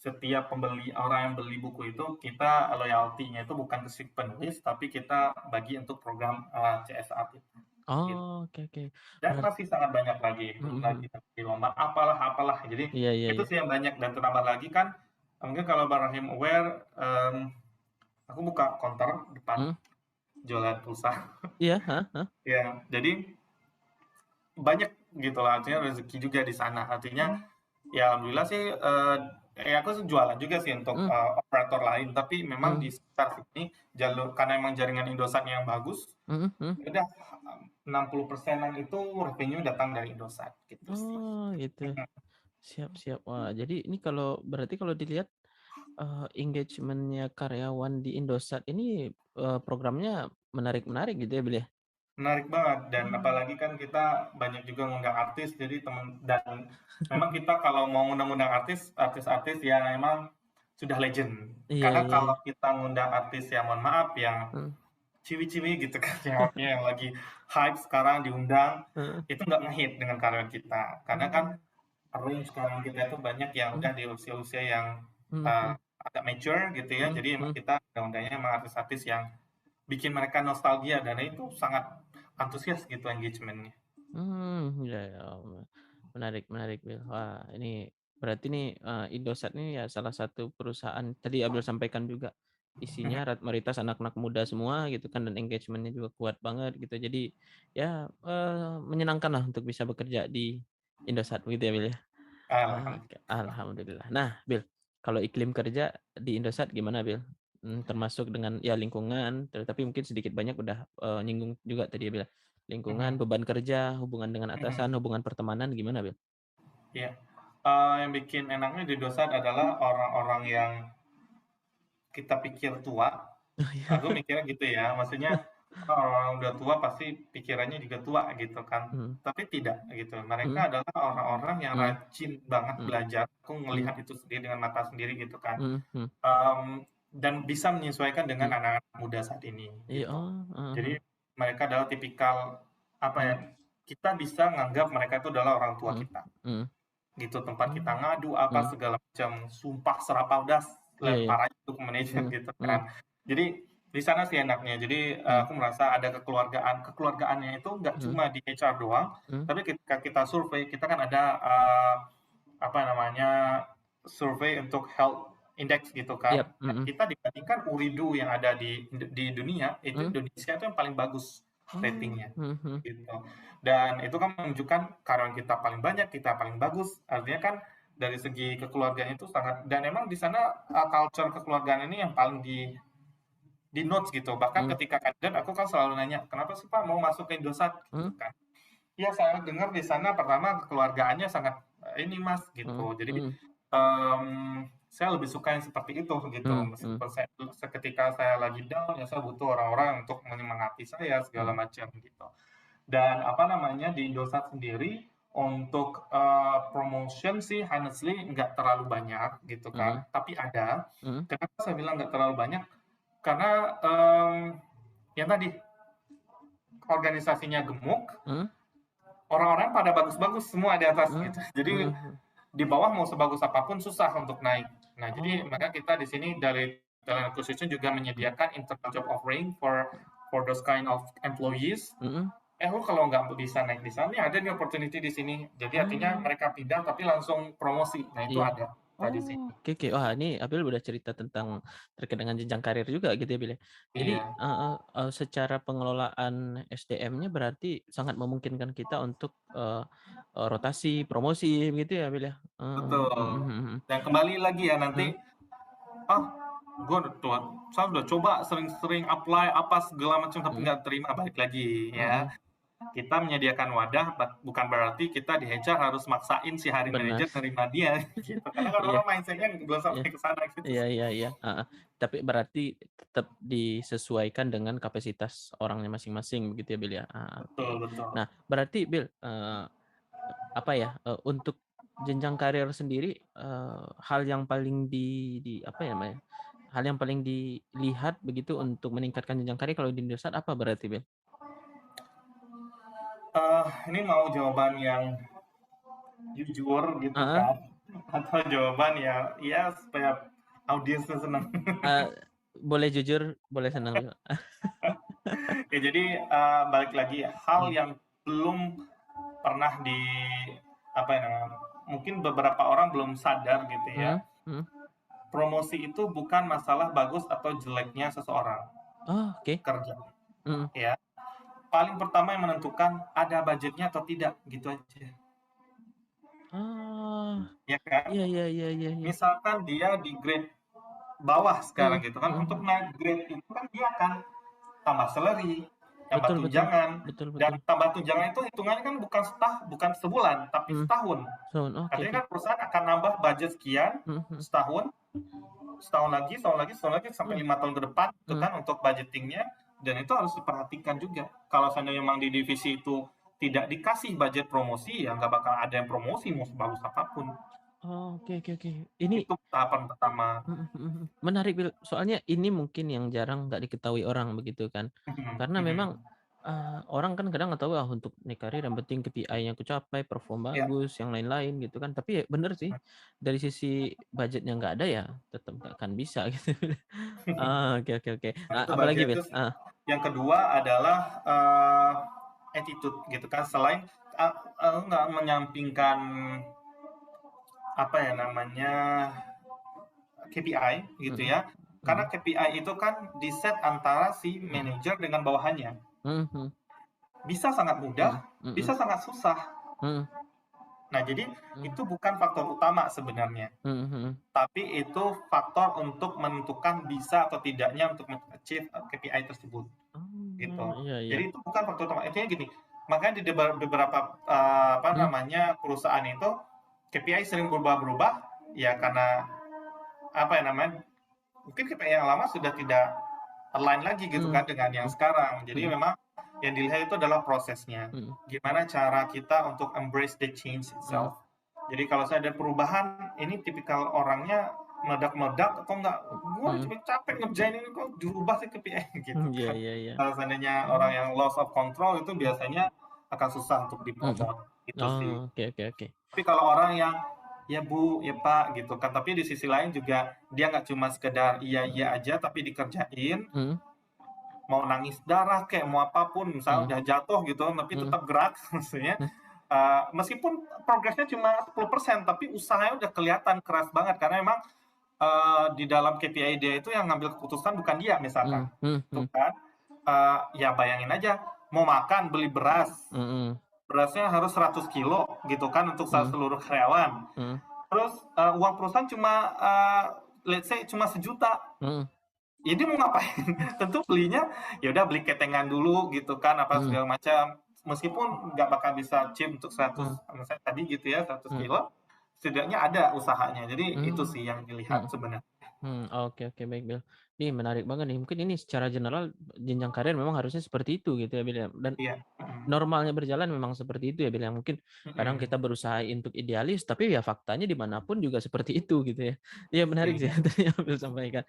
setiap pembeli orang yang beli buku itu kita loyalty-nya itu bukan ke si penulis tapi kita bagi untuk program CSR itu. gitu. Oh, oke oke. Dan Berar masih sangat banyak lagi, belum lagi mhm. nanti lomba apalah apalah. Jadi Iya iya itu iya. sih yang banyak dan tambah lagi kan mungkin kalau Bang Rahim aware, aku buka counter depan Mhm. jualan pulsa. Iya, heeh heeh. Ya, jadi banyak gitu lah, artinya rezeki juga di sana. Artinya ya alhamdulillah sih, aku sih jualan juga sih untuk Mmm, operator lain, tapi memang di mmm, sekitar sini jalur karena emang jaringan Indosat yang bagus, mhm mhm. ya udah 60%-an itu revenue datang dari Indosat gitu sih. Oh, gitu. Siap siap. Wah, jadi ini kalau berarti kalau dilihat, engagement-nya karyawan di Indosat ini, programnya menarik-menarik gitu ya, Bil, ya? Menarik banget dan Mmm. apalagi kan kita banyak juga ngundang artis jadi temen dan memang kita kalau mau ngundang-ngundang artis-artis yang memang sudah legend. Iya Karena iya iya. kalau kita ngundang artis yang mohon maaf yang Heeh, ciwi-ciwi gitu kan yang lagi hype sekarang diundang heeh. itu nggak ngehit dengan karya kita. Karena kan Mmm, range sekarang kita itu banyak yang mhm udah di usia-usia yang mhm uh, mhm agak mature gitu ya. mhm Jadi emang mhm. kita undang-undangnya emang artis-artis yang bikin mereka nostalgia dan itu sangat antusias gitu engagementnya. Ya ya, menarik menarik, Bil. Wah, ini berarti nih, Indosat ini ya salah satu perusahaan tadi Abel sampaikan juga, isinya mayoritas anak-anak muda semua gitu kan dan engagement-nya juga kuat banget gitu. Jadi ya, menyenangkanlah untuk bisa bekerja di Indosat begitu ya, Bil, ya? Oke, Alhamdulillah. alhamdulillah. Nah, Bil, kalau iklim kerja di Indosat gimana, Bil? Termasuk dengan ya lingkungan, tapi mungkin sedikit banyak udah, nyinggung juga tadi ya, Bil, ya. Lingkungan, beban kerja, hubungan dengan atasan, hubungan pertemanan gimana, Bil? Ya, yang bikin enaknya di Indosat adalah orang-orang yang kita pikir tua. Oh, iya. Aku mikirnya gitu ya, maksudnya orang udah tua pasti pikirannya juga tua gitu kan. Mhm Tapi tidak gitu. Mereka mhm adalah orang-orang yang mhm rajin banget mhm belajar. Aku mhm melihat itu sendiri dengan mata sendiri gitu kan. mhm mhm Dan bisa menyesuaikan dengan mhm. anak-anak muda saat ini Iya, gitu. oh, heeh Jadi heeh. mereka adalah tipikal apa ya? Mhm Kita bisa menganggap mereka itu adalah orang tua mhm kita. mhm. Gitu tempat kita Mmm, ngadu apa mhm. segala macam, sumpah serapah udah Iya iya. lempar aja tuh ke manajer Mhm gitu mhm kan. Jadi di sana sih enaknya. Jadi mhm aku merasa ada kekeluargaan. Kekeluargaannya itu nggak mhm cuma di HR doang, mhm. tapi ketika kita survei kita kan ada apa namanya survei untuk health index gitu Iyap, kan. Dan mhm kita dibandingkan Uridu yang ada di dunia itu mhm. Indonesia itu yang paling bagus Oh, ratingnya mhm mhm gitu. Dan itu kan menunjukkan karyawan kita paling banyak, kita paling bagus. Artinya kan dari segi kekeluargaan itu sangat dan emang di sana culture kekeluargaan ini yang paling di notes gitu. Bahkan mhm ketika kandidat aku kan selalu nanya, "Kenapa sih Pak mau masuk ke Indosat?" gitu mhm kan. Iya, saya dengar di sana pertama kekeluargaannya sangat ini Mas mhm gitu. Jadi mhm saya lebih suka yang seperti itu gitu. mhm mhm Meskipun saya ketika saya lagi down ya saya butuh orang-orang untuk menyemangati saya segala mhm macam gitu. Dan apa namanya di Indosat sendiri untuk promotion sih honestly nggak terlalu banyak gitu mhm kan. Tapi ada. mhm Kenapa saya bilang nggak terlalu banyak? Karena yang tadi organisasinya gemuk, mhm orang-orang pada bagus-bagus semua di atas mhm gitu. Jadi mhm. di bawah mau sebagus apapun susah untuk naik. Nah, jadi Oh, maka kita di sini dari talent acquisition juga mhm menyediakan internal job offering for those kind of employees. mhm. Lu kalau nggak bisa naik di sana, nih ada nih opportunity di sini. Jadi artinya Oh, mereka pindah tapi langsung promosi. Nah, itu iya. ada tadi sih. Oh, oke oke. Wah, ini Abil udah cerita tentang terkait dengan jenjang karir juga gitu ya, Bil, ya. Jadi, Iya, heeh, secara pengelolaan SDM-nya berarti sangat memungkinkan kita untuk, rotasi, promosi begitu ya, Bil, ya? betul. Mhm mhm mhm. Dan kembali lagi ya nanti, Heeh, ah, gue udah tua, saya udah coba sering-sering apply apa segala macam tapi mhm nggak terima balik lagi ya. mhm. Kita menyediakan wadah, bukan berarti kita di HR harus maksain si hiring Benar. manager nerima dia gitu. Karena kan Iya orang mindsetnya belum iya. sampai ke sana gitu Iya sih. iya iya, heeh. Tapi berarti tetap disesuaikan dengan kapasitas orangnya masing-masing begitu ya, Bil, ya? Ah, oke. Betul, betul. Nah, berarti Bil, apa ya, untuk jenjang karir sendiri, hal yang paling apa ya namanya, hal yang paling dilihat begitu untuk meningkatkan jenjang karir kalau di Indosat apa berarti, Bil? Ini mau jawaban yang jujur gitu Heeh, kan atau jawaban yang ya supaya audiensnya senang. eee, boleh jujur, boleh senang, Bil. Oke, jadi balik lagi hal yang belum pernah apa ya namanya, mungkin beberapa orang belum sadar gitu ya. Promosi itu bukan masalah bagus atau jeleknya seseorang Oh, oke. kerja, Mhm. ya. Paling pertama yang menentukan ada budgetnya atau tidak, gitu aja. Oh, Ya kan? iya iya iya iya iya. Misalkan dia di grade bawah Mhm sekarang gitu kan, untuk mhm. naik grade itu kan dia akan tambah salary, tambah Betul betul. tunjangan, Betul dan betul. tambah tunjangan itu hitungannya kan bukan sebulan, tapi Mhm. setahun. Oke Artinya oke. kan perusahaan akan nambah budget sekian Mhm setahun, setahun lagi sampai mhm. 5 tahun ke depan itu Mhm. kan untuk budgetingnya, dan itu harus diperhatikan juga. Kalau seandainya memang di divisi itu tidak dikasih budget promosi, ya nggak bakal ada yang promosi mau sebagus apapun. Oh, oke oke oke. Ini Itu tahapan pertama. Menarik, Bil. Soalnya ini mungkin yang jarang nggak diketahui orang begitu kan. Karena memang, orang kan kadang nggak tahu, untuk naik karir yang penting KPI-nya kecapai, perform Ya, bagus, yang lain-lain gitu kan. Tapi ya bener sih, dari sisi budgetnya nggak ada ya tetap nggak akan bisa gitu. Oke oke oke. nah itu Apalagi, budget Bil? terus. Yang kedua adalah attitude gitu kan, selain nggak menyampingkan apa ya namanya KPI gitu Mhm ya, karena mhm KPI itu kan di set antara si mhm manajer dengan bawahannya. mhm mhm Bisa sangat mudah, mhm bisa mhm sangat susah. mhm Nah, jadi mhm itu bukan faktor utama sebenarnya, mhm mhm. tapi itu faktor untuk menentukan bisa atau tidaknya untuk achieve KPI tersebut, gitu. Oh, iya iya. Jadi itu bukan faktor utama. Intinya gini, makanya di beberapa apa Mmm, namanya perusahaan itu KPI sering berubah-berubah, ya karena apa ya namanya, mungkin KPI yang lama sudah tidak align lagi gitu mhm kan dengan yang mhm sekarang. Jadi mhm memang yang dilihat itu adalah prosesnya. mhm Gimana cara kita untuk embrace the change mhm. itself. Jadi kalau saya ada perubahan, ini tipikal orangnya meledak-meledak atau enggak, gue Mhm. cuma capek ngerjain ini kok dirubah sih KPI gitu Iya kan. iya iya. Kalau seandainya orang Mmm, yang loss of control itu biasanya akan susah untuk mhm. dipromot itu sih. Oh, oke oke oke. Tapi kalau orang yang ya Bu, ya Pak gitu kan, tapi di sisi lain juga dia nggak cuma sekedar iya iya aja tapi dikerjain, Mhm mau nangis darah kayak mau apapun, misalnya mhm udah jatuh gitu tapi mhm tetap gerak maksudnya, mhm meskipun progresnya cuma 10% tapi usahanya udah kelihatan keras banget karena memang di dalam KPI dia itu yang ngambil keputusan bukan dia misalkan, mhm mhm tuh mhm kan. Ya bayangin aja mau makan beli beras, mhm berasnya harus 100 kilo gitu kan untuk mhm seluruh karyawan. mhm Terus uang perusahaan cuma let's say cuma 1 juta. mhm Ya dia mau ngapain? Tentu belinya ya udah beli ketengan dulu gitu kan apa mhm segala macam. Meskipun nggak bakal bisa cheap untuk 100 mhm misalnya tadi gitu ya 100 mhm kilo, setidaknya ada usahanya. Jadi itu mhm sih yang dilihat mhm. sebenarnya. Oke oke, baik, Bel. Nih menarik banget nih, mungkin ini secara general jenjang karir memang harusnya seperti itu gitu ya, Bel, ya, dan Iya. Mhm. normalnya berjalan memang seperti itu ya, Bel, ya. Mungkin kadang Mhm. kita berusaha untuk idealis, tapi ya faktanya di mana pun juga seperti itu gitu ya. Iya menarik sih Iya. tadi yang Bel sampaikan.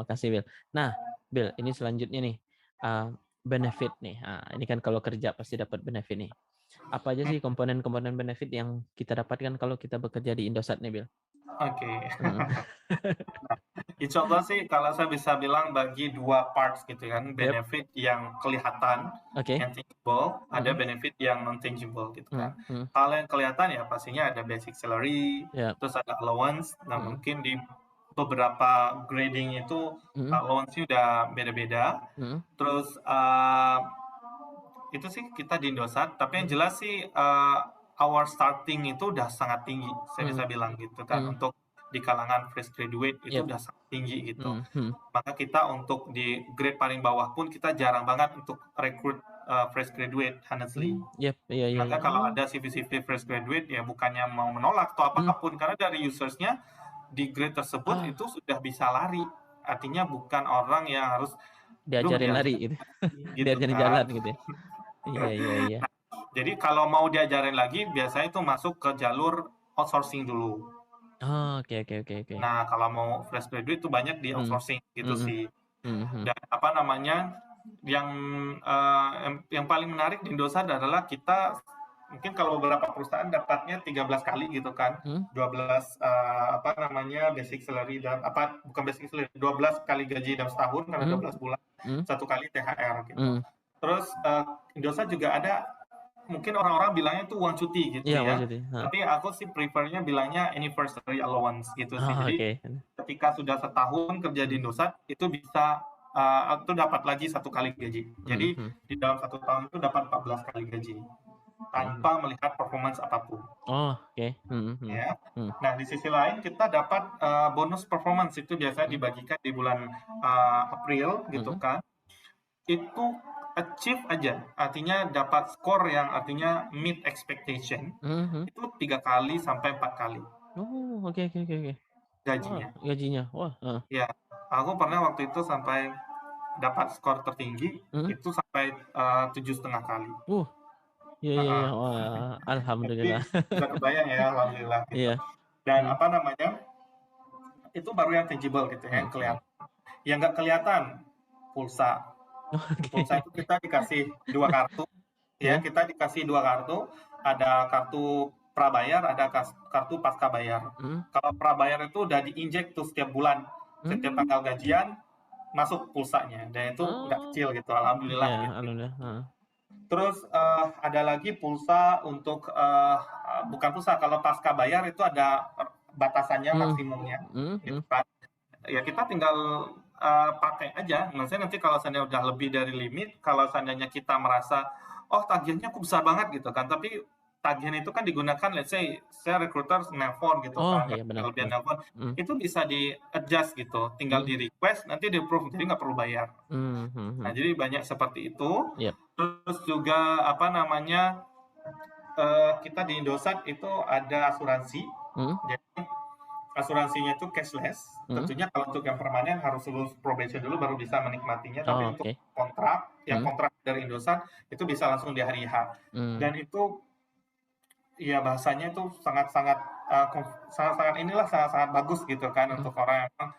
Makasih, Bel. Nah, Bel, ini selanjutnya nih, eee, benefit nih. Ini kan kalau kerja pasti dapat benefit nih. Apa aja sih komponen-komponen benefit yang kita dapatkan kalau kita bekerja di Indosat nih, Bel? Oke. Mhm. Contoh sih kalau saya bisa bilang bagi dua parts gitu kan, Yap, benefit yang kelihatan, oke. yang tangible, ada Mhm benefit yang non tangible gitu mhm kan. mhm. Hal yang kelihatan ya pastinya ada basic salary, Yap, terus ada allowance. Nah mhm mungkin di beberapa grading itu mhm allowance-nya udah beda-beda. mhm Terus itu sih kita di Indosat, tapi yang mhm jelas sih our starting itu udah sangat tinggi, saya bisa mhm bilang gitu kan. mhm. Untuk di kalangan fresh graduate itu Yap, udah sangat tinggi gitu. mhm mhm Maka kita untuk di grade paling bawah pun kita jarang banget untuk rekrut fresh graduate, honestly. yap, iya iya iya. Maka kalau Oh, ada CV-CV fresh graduate ya bukannya mau menolak atau mhm, apapun, karena dari usersnya di grade tersebut ah, itu sudah bisa lari. Artinya bukan orang yang harus, aduh diajarin lari diajarin gitu, lagi gitu diajarin jalan kan. gitu ya? Iya iya iya. Jadi kalau mau diajarin lagi biasanya itu masuk ke jalur outsourcing dulu. Oh, oke oke oke oke. Nah, kalau mau fresh graduate itu banyak di Mhm outsourcing gitu mhm sih. mhm Dan apa namanya, yang yang paling menarik di Indosat adalah kita mungkin kalau beberapa perusahaan dapatnya 13 kali gitu kan. mhm 12 apa namanya basic salary dan apa bukan basic salary, 12 kali gaji dalam setahun karena mhm 12 bulan. satu kali THR gitu. Hmm. Terus Indosat juga ada, mungkin orang-orang bilangnya itu uang cuti gitu Iya, ya. maksudnya. Tapi aku sih prefernya bilangnya anniversary allowance gitu sih. Oh, Jadi oke. ketika sudah setahun kerja di Indosat itu bisa itu dapat lagi satu kali gaji. Jadi Hmm. di dalam satu tahun itu dapat 14 kali gaji Hmm. tanpa melihat performance apapun. Oh, oke. Ya. Hmm. Nah, di sisi lain kita dapat bonus performance itu biasanya Hmm. dibagikan di bulan April gitu Hmm. kan. Itu achieve aja, artinya dapat skor yang artinya meet expectation, Hmm. itu 3 kali sampai 4 kali Oh, oke, oke, oke, oke. Wah, gajinya. gajinya. Wah, Ya, aku pernah waktu itu sampai dapat skor tertinggi hmm. itu sampai 7,5 kali. Uh, iya, iya, iya. Heeh. Wah, Jadi alhamdulillah. bisa kebayang ya, alhamdulillah gitu. Iya. Dan Hmm. apa namanya, itu baru yang tangible gitu ya, Hmm. yang kelihatan. Yang nggak kelihatan, pulsa. Pulsa Oke. itu kita dikasih 2 kartu, ya Iya. kita dikasih 2 kartu, ada kartu prabayar, ada kartu pasca bayar. Hmm. Kalau prabayar itu udah diinjek tuh setiap bulan, setiap Hmm. tanggal gajian masuk pulsanya, dan itu nggak Oh, kecil gitu, iya, alhamdulillah gitu. alhamdulillah. Terus ada lagi pulsa untuk bukan pulsa, kalau pasca bayar itu ada batasannya Hmm. maksimumnya, Hmm. gitu Hmm. kan. Ya kita tinggal pakai aja. Maksudnya nanti kalau seandainya udah lebih dari limit, kalau seandainya kita merasa, oh tagihannya kok besar banget gitu kan, tapi tagihan itu kan digunakan, let's say, saya recruiter nelpon gitu Oh, kan, iya, benar, kelebihan benar. nelpon, Hmm. itu bisa di adjust gitu, tinggal Hmm. di request, nanti di approve, jadi nggak perlu bayar. Hmm. Nah, Hmm. jadi banyak seperti itu. Yep. Terus juga apa namanya, kita di Indosat itu ada asuransi. Hmm. Jadi asuransinya itu cashless. Hmm. Tentunya kalau untuk yang permanen harus lulus probation dulu baru bisa menikmatinya. Tapi Oh, untuk oke. kontrak, yang Hmm. kontrak dari Indosat itu bisa langsung di hari H. Hmm. Dan itu ya bahasanya itu sangat-sangat sangat-sangat inilah sangat-sangat bagus gitu kan Hmm. untuk orang yang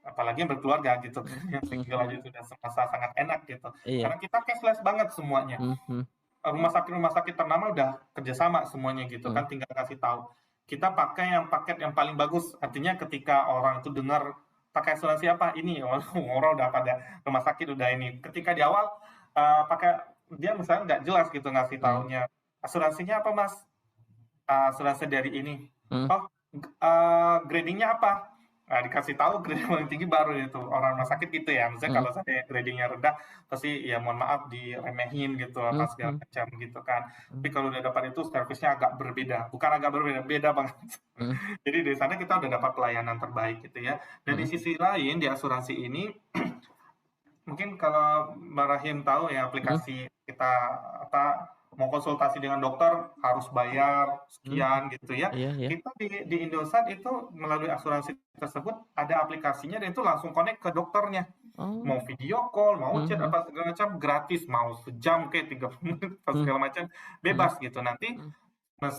apalagi yang berkeluarga gitu kan Hmm. yang Hmm. single aja sudah merasa sangat enak gitu. Iya. Karena kita cashless banget semuanya. Hmm. Hmm. Rumah sakit ternama udah kerjasama semuanya gitu Hmm. kan, tinggal kasih tahu kita pakai yang paket yang paling bagus, artinya ketika orang itu dengar pakai asuransi apa ini orang udah pada rumah sakit udah ini ketika di awal pakai dia misalnya nggak jelas gitu ngasih Hmm. tahunya asuransinya apa mas, asuransi dari ini, Hmm. oh gradingnya apa. Nah, dikasih tahu grading paling tinggi baru itu orang rumah sakit gitu ya. Misalnya Hmm. kalau saya gradingnya rendah, pasti ya mohon maaf diremehin gitu Hmm. apa segala Hmm. macam gitu kan. Tapi Hmm. kalau udah dapat itu servisnya agak berbeda, bukan agak berbeda, beda banget. Hmm. Jadi di sana kita udah dapat pelayanan terbaik gitu ya. Dan di Hmm. sisi lain di asuransi ini mungkin kalau Mbak Rahim tahu ya Hmm. aplikasi kita apa mau konsultasi dengan dokter harus bayar Hmm. sekian gitu ya. Iya, iya. Kita di Indosat itu melalui asuransi tersebut ada aplikasinya dan itu langsung connect ke dokternya. Oh. Mau video call, mau chat Hmm. apa segala macam gratis, mau sejam kayak 30 menit apa Hmm. segala macam Hmm. bebas gitu. Nanti Hmm.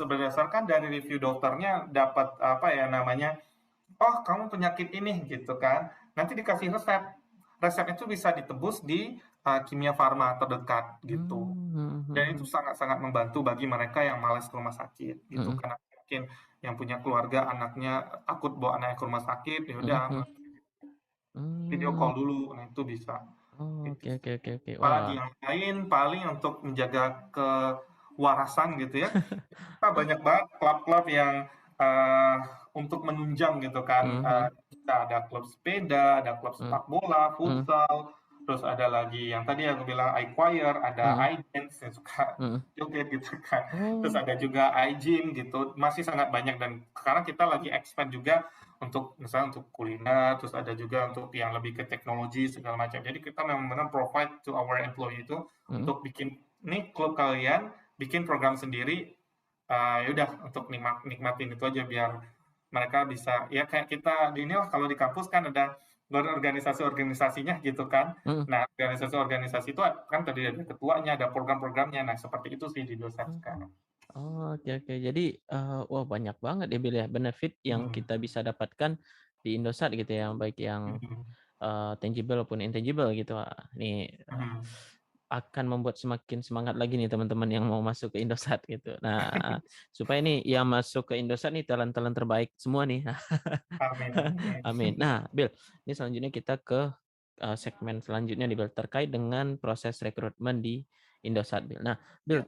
berdasarkan dari review dokternya dapat apa ya namanya, oh kamu penyakit ini gitu kan. Nanti dikasih resep. Resep itu bisa ditebus di kimia farma terdekat gitu. Hmm. Dan itu Hmm. sangat-sangat membantu bagi mereka yang malas ke rumah sakit gitu. Hmm. Karena mungkin yang punya keluarga anaknya takut bawa anaknya ke rumah sakit, ya Hmm. udah Hmm. video Hmm. call dulu. Nah, itu bisa. Oh, Gitu. oke, oke, oke, oke. Apalagi Wah. yang lain paling untuk menjaga kewarasan gitu ya. Kita banyak banget klub-klub yang uh, untuk menunjang gitu kan. Hmm. Kita ada klub sepeda, ada klub Hmm. sepak bola, Hmm. futsal, terus ada lagi yang tadi aku bilang iChoir, ada Hmm. iDance yang suka Hmm. joget gitu kan. Terus Oh. ada juga iGym gitu, masih sangat banyak dan sekarang kita lagi expand juga untuk misalnya untuk kuliner, terus ada juga untuk yang lebih ke teknologi segala macam. Jadi kita memang benar provide to our employee itu Hmm. untuk bikin nih klub kalian bikin program sendiri, ya udah untuk nikmatin itu aja biar mereka bisa ya kayak kita di inilah kalau di kampus kan ada organisasi-organisasinya gitu kan. Hmm. Nah, organisasi-organisasi itu kan tadi ada ketuanya, ada program-programnya. Nah, seperti itu sih di Indosat sekarang. Oh, oke, oke. Jadi, wah banyak banget ya, Bil, ya, benefit yang Mhm, kita bisa dapatkan di Indosat gitu ya, baik yang mhm, tangible maupun intangible gitu. Ini mhm. akan membuat semakin semangat lagi nih teman-teman yang mau masuk ke Indosat gitu. Nah, supaya nih yang masuk ke Indosat nih talent-talent terbaik semua nih. Amin, amin. Amin. Nah, Bil, ini selanjutnya kita ke segmen selanjutnya nih, Bill, terkait dengan proses rekrutmen di Indosat, Bill. Nah, Ya, Bill,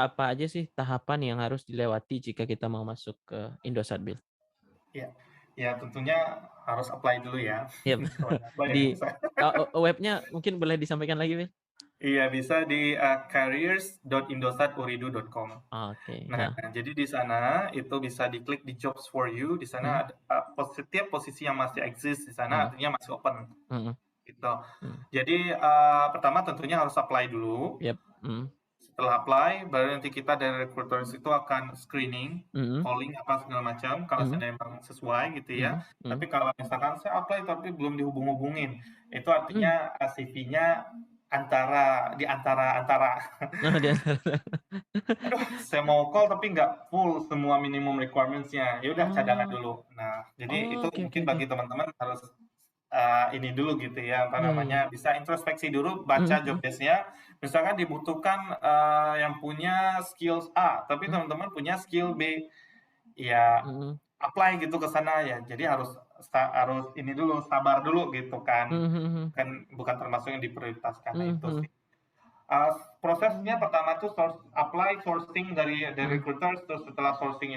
apa aja sih tahapan yang harus dilewati jika kita mau masuk ke Indosat, Bill? ya, ya tentunya harus apply dulu ya. Iya, Kalau nggak apply ya nggak di bisa. webnya mungkin boleh disampaikan lagi, Bill? Iya, bisa di careers.indosaturidu.com. Oke, Nah, heeh, jadi di sana itu bisa diklik di jobs for you. Di sana mhm, ada setiap posisi yang masih eksis di sana mhm, artinya masih open mhm, gitu. mhm, Jadi pertama tentunya harus apply dulu. yap, mhm, Setelah apply, baru nanti kita dari recruiters itu akan screening, mhm, calling apa segala macam. Kalau mhm, seandainya memang sesuai gitu ya. mhm, Tapi mhm, kalau misalkan saya apply tapi belum dihubung-hubungin, itu mmm, artinya CV-nya antara oh, dia aduh, saya mau call tapi nggak full semua minimum requirements-nya. Ya udah cadangan oh, dulu. Nah, jadi itu oke, oke, mungkin oke. bagi teman-teman harus ini dulu gitu ya, apa Iya, iya, iya. namanya, bisa introspeksi dulu, Mhm, baca job mhm, desk-nya. Misalkan dibutuhkan yang punya skills A, tapi mhm, teman-teman punya skill B, ya mhm, apply gitu ke sana ya. Jadi harus harus ini dulu, sabar dulu gitu kan. mhm, mhm, Bukan termasuk yang diprioritaskan. Nah, mhm, itu mhm, sih. Prosesnya mmm, pertama tuh apply sourcing dari mhm, recruiters, terus setelah sourcing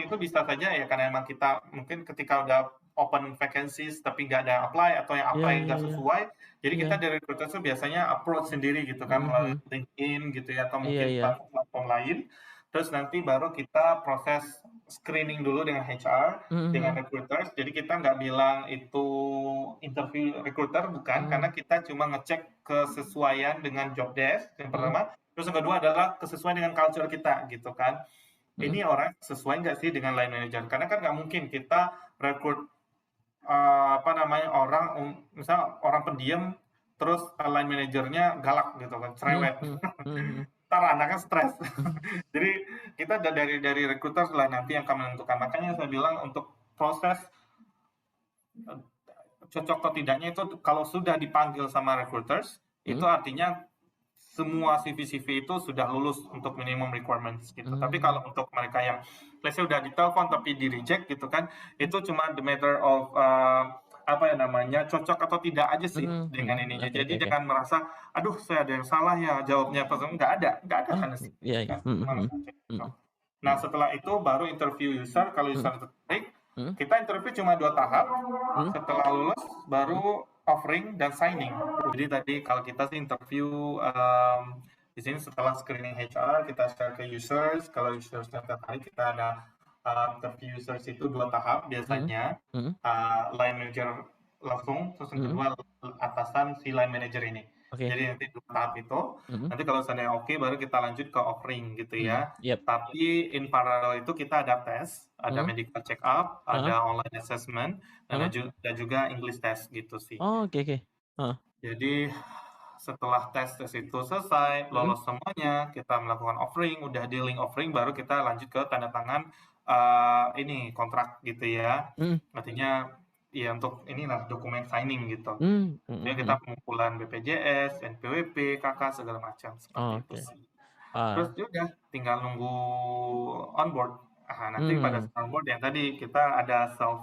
itu bisa saja ya karena emang kita mungkin ketika udah open vacancies tapi nggak ada apply atau yang iya, apply iya, nggak iya, sesuai, jadi iya, kita dari recruiters tuh biasanya approach sendiri gitu kan mhm, melalui mhm, LinkedIn gitu ya atau iya, mungkin iya, platform-platform lain. Terus nanti baru kita proses screening dulu dengan HR, mhm, dengan mhm, recruiters. Jadi kita nggak bilang itu interview recruiter, bukan, karena mmm, kita cuma ngecek kesesuaian dengan job desk yang mhm, pertama. Terus yang kedua adalah kesesuaian dengan culture kita gitu kan. mhm, Ini orang sesuai nggak sih dengan line manager? Karena kan nggak mungkin kita rekrut apa namanya orang, misal orang pendiam, terus line manajernya galak gitu kan, mhm, cerewet. mhm, mhm, Ntar anaknya stres. mhm, Jadi kita dari recruiter lah nanti yang akan menentukan. Makanya saya bilang untuk proses cocok atau tidaknya itu kalau sudah dipanggil sama recruiters, itu mhm, artinya semua CV-CV itu sudah lulus untuk minimum requirements gitu. Tapi mmm, kalau untuk mereka yang let's say udah ditelepon tapi di reject gitu kan, mhm, itu cuma the matter of apa ya namanya cocok atau tidak aja sih mhm, dengan mhm, ininya. oke, oke, Jadi oke, jangan merasa, aduh saya ada yang salah ya jawabnya pas nggak ada oh, kan sih iya, iya, kan mhm, cuma mhm, ngecek gitu. mhm, Nah mhm, setelah itu baru interview user. Kalau mhm, user tertarik, mhm, kita interview cuma 2 tahap. mhm, Setelah lulus mhm, baru offering dan signing. Jadi tadi kalau kita sih interview di sini setelah screening HR kita share ke users. Kalau usersnya tertarik kita ada interview users itu 2 tahap mhm, biasanya. mhm, Line manager langsung, terus yang mhm, kedua atasan si line manager ini. oke, Jadi nanti 2 tahap itu. mhm, Nanti kalau seandainya oke, baru kita lanjut ke offering gitu mhm, ya. yap, Tapi in parallel itu kita ada tes, ada mhm, medical check up, heeh, ada online assessment, dan heeh, ada juga English test gitu sih. oh, oke, oke, heeh, Jadi setelah tes-tes itu selesai, mhm, lolos semuanya, kita melakukan offering, udah dealing offering, baru kita lanjut ke tanda tangan ini kontrak gitu ya. mhm, Artinya ya untuk inilah dokumen signing gitu. mmm, mhm, Jadi kita mhm, pengumpulan BPJS, NPWP, KK segala macam seperti itu oke, sih. Terus ah, ya udah tinggal nunggu onboard. Nanti pada mmm, saat onboard yang tadi kita ada self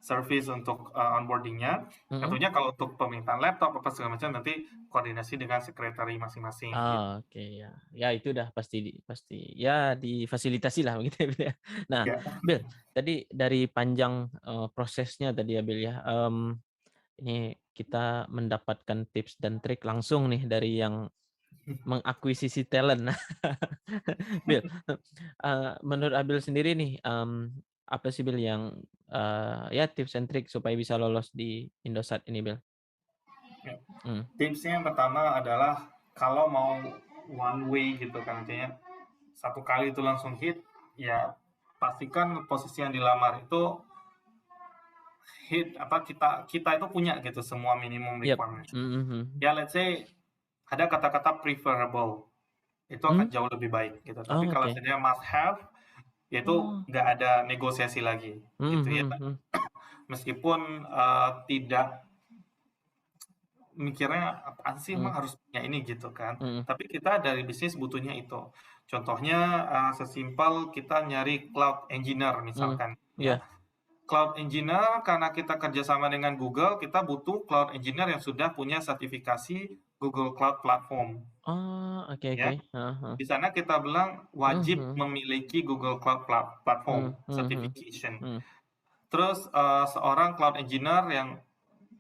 service untuk onboardingnya. mhm. Tentunya kalau untuk permintaan laptop apa segala macam nanti koordinasi dengan sekretari masing-masing gitu. Oh, oke, ya. Ya itu udah pasti pasti ya difasilitasi lah begitu ya, Bil, ya. Nah, Ya, Bil, tadi dari panjang, prosesnya tadi ya, Bil, ya, ini kita mendapatkan tips dan trik langsung nih dari yang mengakuisisi talent. Nah, Bil, menurut Abil sendiri nih, apa sih, Bil, yang, ya tips and trik supaya bisa lolos di Indosat ini, Bil? ya. Mmm, Tipsnya yang pertama adalah kalau mau one way gitu kan, artinya satu kali itu langsung hit, ya pastikan posisi yang dilamar itu hit apa kita kita itu punya gitu semua minimum yap, requirement. mhm, mhm. Ya let's say ada kata-kata preferable, itu akan Mmm, jauh lebih baik gitu. Tapi oh, kalau oke. sebenarnya must have, yaitu Oh, nggak ada negosiasi lagi mhm, gitu ya. mhm, mhm, Meskipun tidak mikirnya apaan sih emang mhm, harus punya ini gitu kan. mhm, Tapi kita dari bisnis butuhnya itu. Contohnya sesimpel kita nyari cloud engineer mhm, misalkan ya. iya, Cloud Engineer karena kita kerjasama dengan Google, kita butuh Cloud Engineer yang sudah punya sertifikasi Google Cloud Platform. Oh, oke oke. Ya, Heeh heeh. di sana kita bilang wajib Mhm. memiliki Google Cloud Platform Mhm mhm certification. mhm. Terus seorang Cloud Engineer yang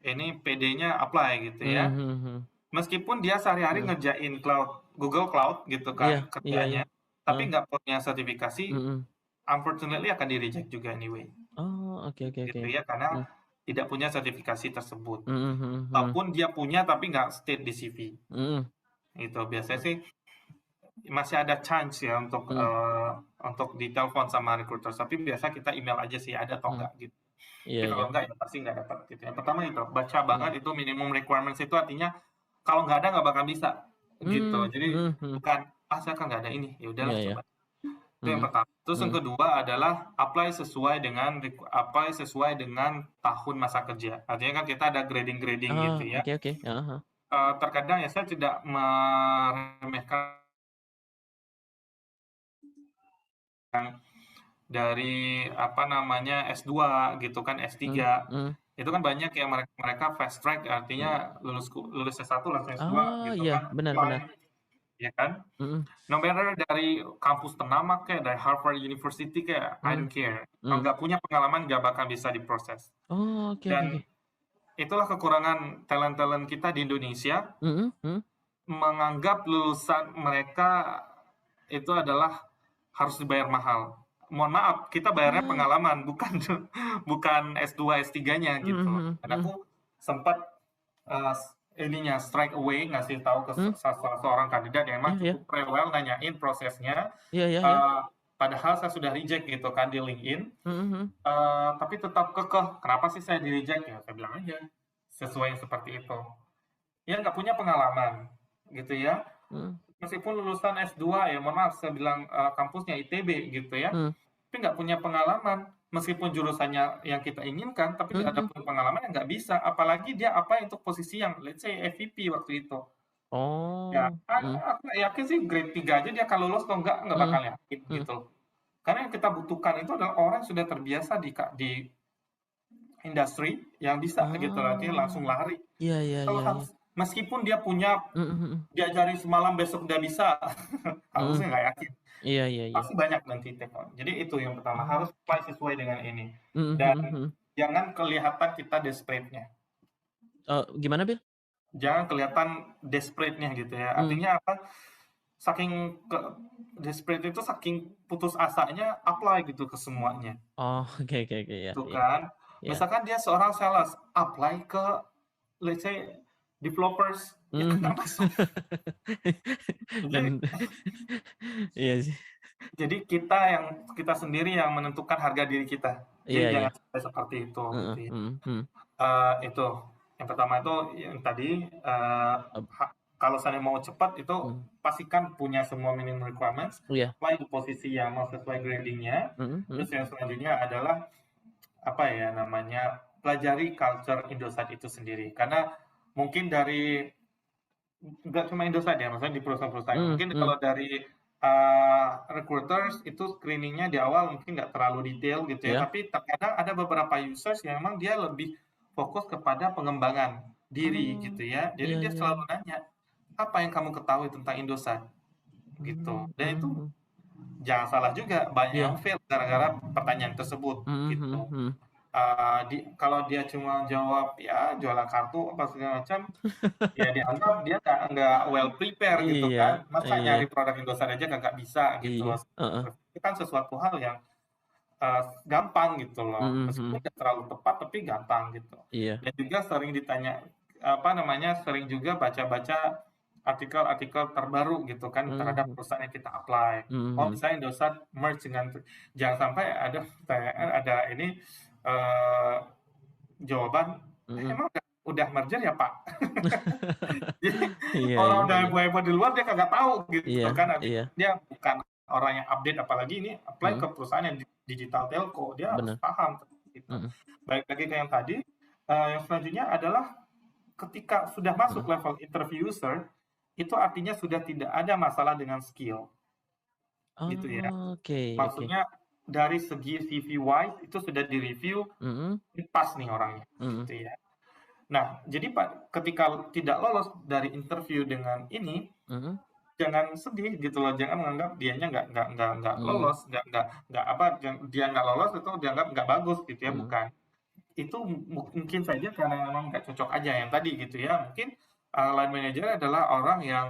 ini PD-nya apply gitu Mhm ya. mhm mhm. Meskipun dia sehari-hari Mhm. ngerjain Google Cloud gitu Iya kan iya iya. kerjanya, Heeh. tapi nggak punya sertifikasi, Mhm. unfortunately akan di-reject juga anyway. Oh, oke oke oke. Gitu ya, karena Mmm. tidak punya sertifikasi tersebut. Mhm mhm mhm. Ataupun dia punya tapi nggak state di CV. Mhm. Gitu. Biasanya sih masih ada chance ya Mhm. untuk ditelepon sama recruiter. Tapi biasa kita email aja sih ada atau Mhm. enggak gitu. Iya Tapi iya. kalau enggak ya pasti nggak dapat gitu. Yang pertama itu baca Mhm. banget itu minimum requirements itu artinya kalau nggak ada nggak bakal bisa gitu. Mmm, Jadi mhm mhm. bukan saya kan nggak ada ini ya udahlah Iya iya. coba. Itu yang Mhm. pertama. Terus yang Mhm. kedua adalah apply sesuai dengan tahun masa kerja. Artinya kan kita ada grading-grading Oh, gitu ya. oke oke. Heeh heeh. Terkadang ya saya tidak meremehkan dari apa namanya S2 gitu kan Mmm, S3 mhm. itu kan banyak yang mereka fast track Mhm. artinya lulus S1 langsung S2 Oh, gitu iya, kan benar benar. apply ya kan Mhm. no matter dari kampus ternama kayak dari Harvard University kayak I Mhm. don't care kalau Mhm. nggak punya pengalaman nggak bakal bisa diproses Oh, oke oke oke. dan itulah kekurangan talent-talent kita di Indonesia Mhm mhm. menganggap lulusan mereka itu adalah harus dibayar mahal. Mohon maaf, kita bayarnya Ah. pengalaman, bukan bukan S2, S3-nya Mhm gitu. mhm Dan mhm. aku sempat uh, ininya strike away ngasih tahu ke Mmm, salah seorang kandidat yang iya memang iya. cukup rewel nanyain prosesnya. Iya iya iya. Uh, Padahal saya sudah reject gitu kan di LinkedIn, Mhm mhm. tapi tetap kekeh. Kenapa sih saya di reject ya? Saya bilang aja sesuai yang seperti itu. Ya nggak punya pengalaman gitu ya Mhm. meskipun lulusan S2 ya mohon maaf saya bilang kampusnya ITB gitu ya Mhm. tapi nggak punya pengalaman meskipun jurusannya yang kita inginkan tapi nggak ada Mhm. pengalaman yang nggak bisa apalagi dia apa untuk posisi yang let's say FVP waktu itu ya Oh, mhm. aku nggak yakin sih grade 3 aja dia kalau lulus atau nggak bakal Mhm. yakin Mhm. gitu karena yang kita butuhkan itu adalah orang yang sudah terbiasa di industri yang bisa gitu artinya Oh. langsung lari Iya iya kalau iya iya. harus meskipun dia punya Mhm mhm. diajari semalam besok udah bisa aku Mhm. sih nggak yakin Iya iya iya. pasti banyak nanti take on jadi itu yang pertama harus Oke. apply sesuai dengan ini Mhm dan mhm mhm. jangan kelihatan kita desperate-nya Gimana, Bil? jangan kelihatan desperate-nya gitu ya Mmm. artinya apa saking ke desperate itu saking putus asanya apply gitu ke semuanya Oh, oke oke oke, iya itu iya. kan Iya. misalkan dia seorang sales apply ke let's say developers ya Mhm. nggak masuk Dan jadi iya sih. kita sendiri yang menentukan harga diri kita. Jadi Iya iya. jangan sampai seperti itu Heeh, gitu ya. mhm mhm. Itu yang pertama itu yang tadi Ep kalau saya mau cepat itu mhm. pastikan punya semua minimum requirements, Iya. apply di posisi yang mau sesuai gradingnya. Mhm Terus mhm. yang selanjutnya adalah apa ya namanya pelajari culture Indosat itu sendiri karena mungkin dari nggak cuma Indosat ya, maksudnya di perusahaan-perusahaan. Mhm Mungkin mhm. kalau dari recruiters itu screeningnya di awal mungkin nggak terlalu detail gitu ya, Iya. tapi terkadang ada beberapa users yang memang dia lebih fokus kepada pengembangan diri Oh, gitu ya. Jadi iya dia iya selalu iya. nanya, apa yang kamu ketahui tentang Indosat gitu. Mmm, Dan itu mhm. jangan salah juga banyak yang Iya. fail gara-gara pertanyaan tersebut Mhm gitu. mhm mhm. Kalau dia cuma jawab ya jualan kartu apa segala macam ya dianggap dia nggak well prepare gitu Iya kan. Masa iya nyari produk Indosat aja nggak bisa gitu. iya. Heeh. Itu kan sesuatu hal yang gampang gitu loh. Mhm Meskipun mhm. nggak terlalu tepat tapi gampang gitu. Iya. Dan juga sering ditanya apa namanya sering juga baca-baca artikel-artikel terbaru gitu kan terhadap Mhm perusahaan yang kita apply. Oh mhm. misalnya Indosat merge dengan jangan sampai ada pertanyaan ada ini eh, jawaban Mhm. emang udah merger ya Pak? Jadi Iya orang iya udah iya. heboh-heboh di luar dia kagak tahu gitu Iya kan artinya iya. dia bukan orang yang update apalagi ini apply Mhm. ke perusahaan yang digital telco dia harus Bener. paham gitu. Mhm. Baik lagi ke yang tadi yang selanjutnya adalah ketika sudah masuk Mhm. level interview user itu artinya sudah tidak ada masalah dengan skill gitu ya. Oke oke. Maksudnya dari segi CV-wise itu sudah di-review, Mhm. ini pas nih orangnya, Mhm. gitu ya. Nah, jadi ketika tidak lolos dari interview dengan ini, Mhm. jangan sedih gitu loh, jangan menganggap dianya nggak Mhm. lolos, nggak apa, dia nggak lolos itu dianggap nggak bagus gitu ya, Mhm. bukan. Itu mungkin saja karena memang nggak cocok aja yang tadi gitu ya, mungkin line manager adalah orang yang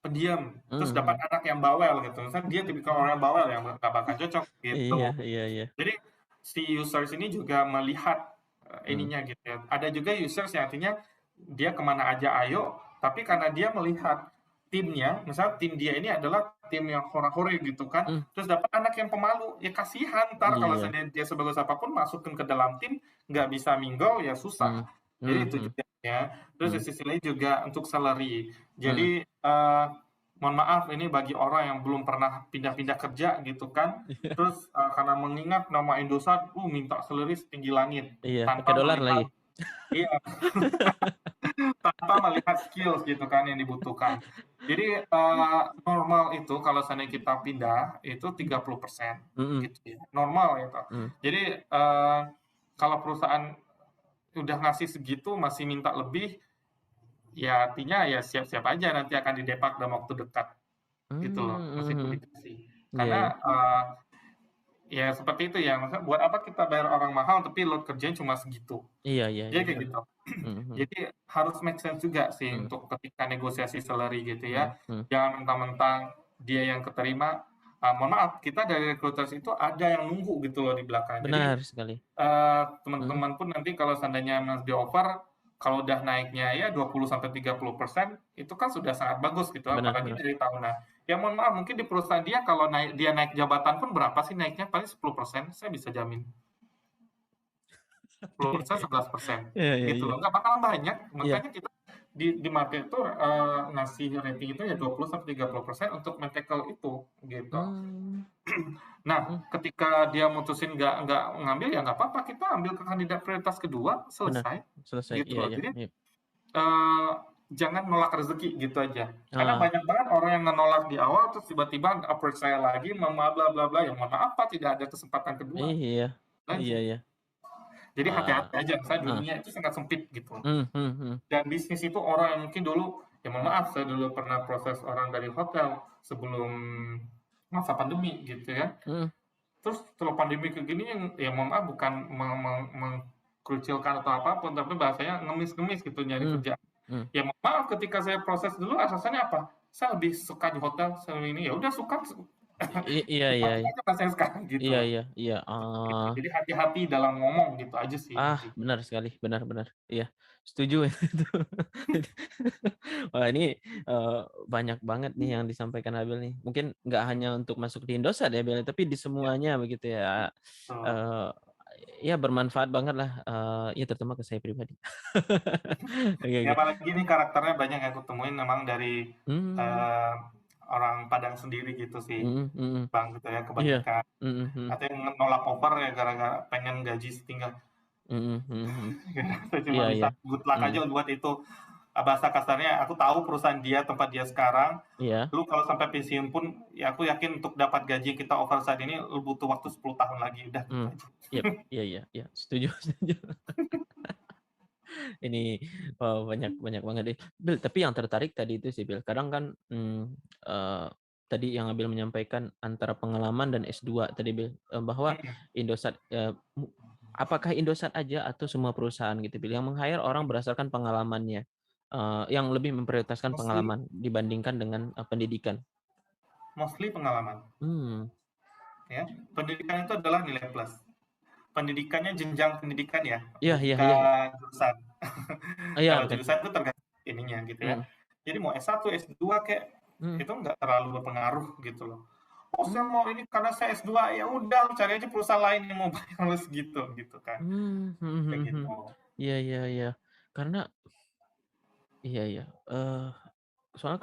pendiam, terus dapat Mhm. anak yang bawel gitu, misalnya dia tipikal orang yang bawel yang nggak bakal cocok gitu. Iya, iya, iya. Jadi si users ini juga melihat Mhm. ininya gitu ya. Ada juga users yang artinya dia kemana aja ayo, tapi karena dia melihat timnya, misalnya tim dia ini adalah tim yang hore-hore gitu kan, Mmm, terus dapat anak yang pemalu, ya kasihan ntar kalau iya. seandainya dia sebagus apapun masukin ke dalam tim, nggak bisa mingle, ya susah. Mhm. Jadi Mhm. itu Mhm. juga ya. Terus di Mhm. sisi lain juga untuk salary. Mhm. Jadi mohon maaf ini bagi orang yang belum pernah pindah-pindah kerja gitu kan, Iya. terus karena mengingat nama Indosat, minta salary setinggi langit Iya, pakai tanpa dolar lagi. melihat, iya, tanpa melihat skills gitu kan yang dibutuhkan. Jadi normal itu kalau seandainya kita pindah itu 30% Mhm. gitu ya. Normal itu. Mhm. Jadi kalau perusahaan udah ngasih segitu masih minta lebih, ya artinya ya siap-siap aja nanti akan didepak dalam waktu dekat gitu loh, Mmm, meskipun mhm. dikasih. Iya, Karena iya. ya seperti itu ya, maksudnya buat apa kita bayar orang mahal tapi load kerjanya cuma segitu. Iya, iya, Jadi iya, kayak bener. gitu. Mhm. Mhm. Jadi harus make sense juga sih Mhm. untuk ketika negosiasi salary gitu Mhm. ya. Mhm. Jangan mentang-mentang dia yang keterima, mohon maaf, kita dari recruiters itu ada yang nunggu gitu loh di belakang. Jadi Benar sekali. Mhm. teman-teman pun nanti kalau seandainya Mas di offer, kalau udah naiknya ya 20-30% itu kan sudah sangat bagus gitu, Benar, apalagi benar. dari tahunan. Ya mohon maaf, mungkin di perusahaan dia kalau dia naik jabatan pun berapa sih naiknya? Paling 10%, saya bisa jamin. 10%, 11%, Iya, iya, gitu iya. loh. Nggak bakalan banyak, Iya. makanya kita di market itu ngasih rating itu ya 20-30% untuk men-tackle itu, gitu. Mmm. Nah, Mmm. ketika dia mutusin nggak ngambil, ya nggak apa-apa, kita ambil ke kandidat prioritas kedua, Benar. selesai, Selesai. gitu Iya, loh. iya, Jadi, iya. eee, jangan nolak rezeki, gitu aja. Karena Ah, banyak banget orang yang menolak di awal, terus tiba-tiba approach saya lagi, bla bla bla bla, ya mohon maaf Pak, tidak ada kesempatan kedua, iya. Iya, aja. iya. Jadi Ah, hati-hati aja, misalnya heeh. dunia itu sangat sempit, gitu. Mhm. Mhm. Dan bisnis itu orang yang mungkin dulu, ya mohon maaf, saya dulu pernah proses orang dari hotel sebelum masa pandemi, gitu ya. Mhm. Terus setelah pandemi kayak gini ya mohon maaf bukan mengkrucilkan atau apapun, tapi bahasanya ngemis-ngemis gitu nyari Mhm. kerja. Mhm. Ya mohon maaf ketika saya proses dulu alasannya apa? Saya lebih suka di hotel, saya ini ya udah suka Iya, iya, nikmatin iya. aja pas yang sekarang gitu Iya, loh. iya, iya. Gitu. Jadi hati-hati dalam ngomong gitu aja sih intinya. Benar sekali, benar, benar. Iya, setuju itu. Wah, ini, eee, banyak banget nih yang disampaikan Abil nih. Mungkin nggak hanya untuk masuk di Indosat ya, Bil, tapi di Ya, semuanya begitu ya. betul. Eee, ya bermanfaat banget lah, ya terutama ke saya pribadi. Oke, Ya oke. apalagi ini karakternya banyak yang aku temuin memang dari Mmm. eh, orang Padang sendiri gitu sih, Mhm. Mhm. Bang gitu ya Iya. kebanyakan. Mhm. Mhm. Atau yang nolak over ya gara-gara pengen gaji setinggal. Mhm. Mhm. Mhm. Saya cuma Iya, iya. bisa good luck Mhm. aja buat itu. Bahasa kasarnya, aku tahu perusahaan dia tempat dia sekarang. Iya. Lu kalau sampai pensiun pun, ya aku yakin untuk dapat gaji yang kita offer saat ini, lu butuh waktu 10 tahun lagi. Udah gitu Mmm. aja. Iya. Iya, iya, iya. Setuju, setuju. Ini, banyak banyak banget nih. Bil, tapi yang tertarik tadi itu sih, Bil, kadang kan, eee, tadi yang Abil menyampaikan antara pengalaman dan S2 tadi, Bil, bahwa Indosat, apakah Indosat aja atau semua perusahaan gitu, Bil, yang meng-hire orang berdasarkan pengalamannya, yang lebih memprioritaskan Mostly, pengalaman dibandingkan dengan, pendidikan? mostly pengalaman. Mmm. Ya, pendidikan itu adalah nilai plus. Pendidikannya jenjang pendidikan ya, Iya, iya, iya. bukan jurusan. Iya, Kalau bukan. jurusan itu tergantung ininya gitu ya. Mhm. Jadi mau S1, S2 kayak Mhm. itu nggak terlalu berpengaruh gitu loh. Oh saya Mmm. mau ini karena saya S2, ya udah cari aja perusahaan lain yang mau bayar lu segitu gitu kan. Mmm. Mhm. Kayak Mhm. Mhm. gitu. Iya, iya, iya. Karena iya, iya, soalnya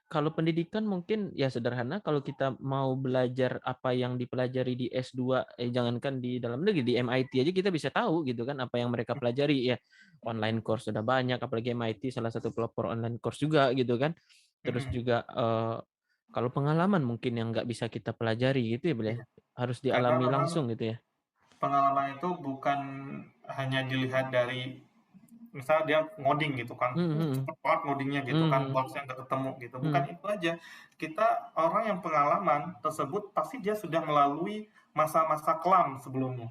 kalau pendidikan mungkin ya sederhana, kalau kita mau belajar apa yang dipelajari di S2, jangankan di dalam negeri, di MIT aja kita bisa tahu gitu kan apa yang mereka pelajari ya. Online course sudah banyak, apalagi MIT salah satu pelopor online course juga gitu kan. Terus Mhm. juga, kalau pengalaman mungkin yang nggak bisa kita pelajari gitu ya, Bel, ya. Iya. Harus Karena dialami memang langsung gitu ya? pengalaman itu bukan hanya dilihat dari misalnya dia ngoding gitu kan, Mhm mhm. cepet banget ngodingnya gitu Mhm kan, mhm. box-nya nggak ketemu gitu. Bukan Mhm. itu aja, kita orang yang pengalaman tersebut pasti dia sudah melalui masa-masa kelam sebelumnya.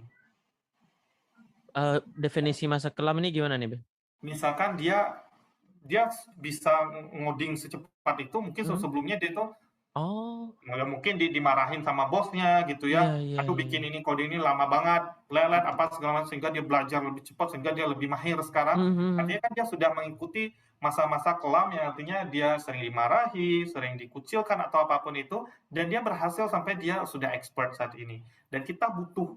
Definisi masa kelam ini gimana nih, Bel? Misalkan dia dia bisa ngoding secepat itu, mungkin Mhm. sebelumnya dia tuh Oh, ya mungkin dimarahin sama bosnya gitu iya ya. iya Aduh iya bikin iya. ini kode ini lama banget, lelet apa segala macam sehingga dia belajar lebih cepat sehingga dia lebih mahir sekarang. Mhm mhm. Artinya kan dia sudah mengikuti masa-masa kelam yang artinya dia sering dimarahi, sering dikucilkan atau apapun itu dan dia berhasil sampai dia sudah expert saat ini. Dan kita butuh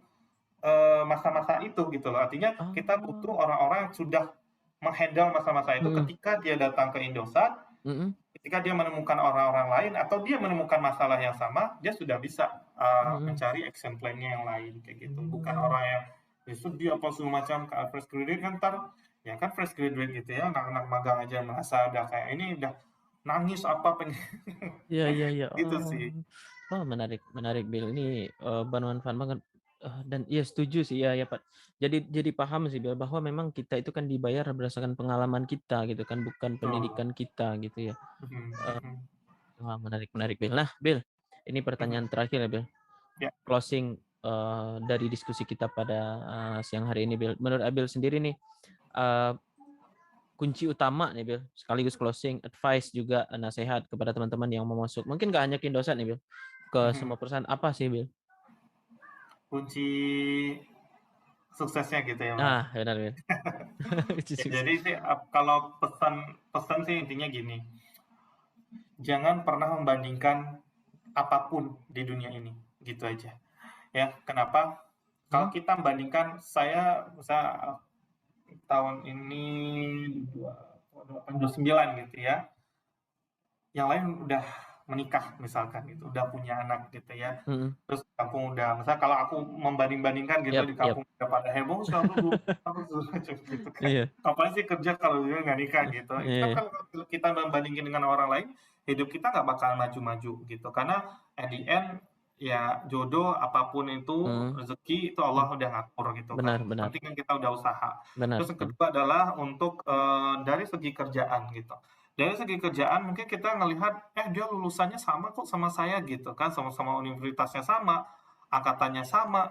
masa-masa itu gitu loh. Artinya kita butuh Oh. orang-orang yang sudah menghandle masa-masa itu Mhm. ketika dia datang ke Indosat, Mhm. ketika dia menemukan orang-orang lain atau dia menemukan masalah yang sama, dia sudah bisa Mhm. mencari action plan-nya yang lain kayak gitu. Bukan Mmm. orang yang justru dia apa segala macam ke fresh graduate kan ntar ya kan fresh graduate gitu ya anak-anak magang aja merasa udah kayak ini udah nangis apa pengen Iya iya iya. gitu Oh. sih. Oh, menarik menarik, Bill. Ini, bermanfaat banget, dan iya setuju sih, ya ya, Pak. Jadi paham sih, Bill, bahwa memang kita itu kan dibayar berdasarkan pengalaman kita gitu kan, bukan Betul. pendidikan kita gitu ya. Mhm, Eee, mhm, wah menarik menarik, Bill. Nah, Bill, ini pertanyaan mhm. terakhir ya, Bill. Ya. Closing, dari diskusi kita pada, siang hari ini, Bill. Menurut Abil sendiri nih, eee, kunci utama nih, Bill, sekaligus closing advice juga, nasehat kepada teman-teman yang mau masuk, mungkin nggak hanya ke Indosat nih, Bill, ke Mhm. semua perusahaan, apa sih, Bill? Kunci suksesnya gitu ya Mas. Ah, benar, Bill. Kunci Ya, sukses. jadi sih kalau pesan sih intinya gini, jangan pernah membandingkan apapun di dunia ini, gitu aja. Ya, kenapa? Kalau Mhm, kita membandingkan saya misalnya tahun ini 2029 gitu ya, yang lain udah menikah misalkan gitu, udah punya anak gitu ya. mhm. Terus kampung udah, misalnya kalau aku membanding-bandingkan gitu Yap di yap. kampung udah pada heboh, sih aku belum aku gitu kan. Iya Ngapain sih kerja kalau dia nggak nikah gitu. Itu kan iya. kalau kita membandingin dengan orang lain, hidup kita nggak bakal maju-maju gitu. Karena at the end ya jodoh apapun itu Mhm, rezeki itu Allah mmm, udah ngatur gitu kan. benar Yang benar penting kan kita udah usaha. benar Terus yang sekali. kedua adalah untuk dari segi kerjaan gitu. Dari segi kerjaan mungkin kita ngelihat, dia lulusannya sama kok sama saya gitu kan, sama-sama universitasnya sama, angkatannya sama,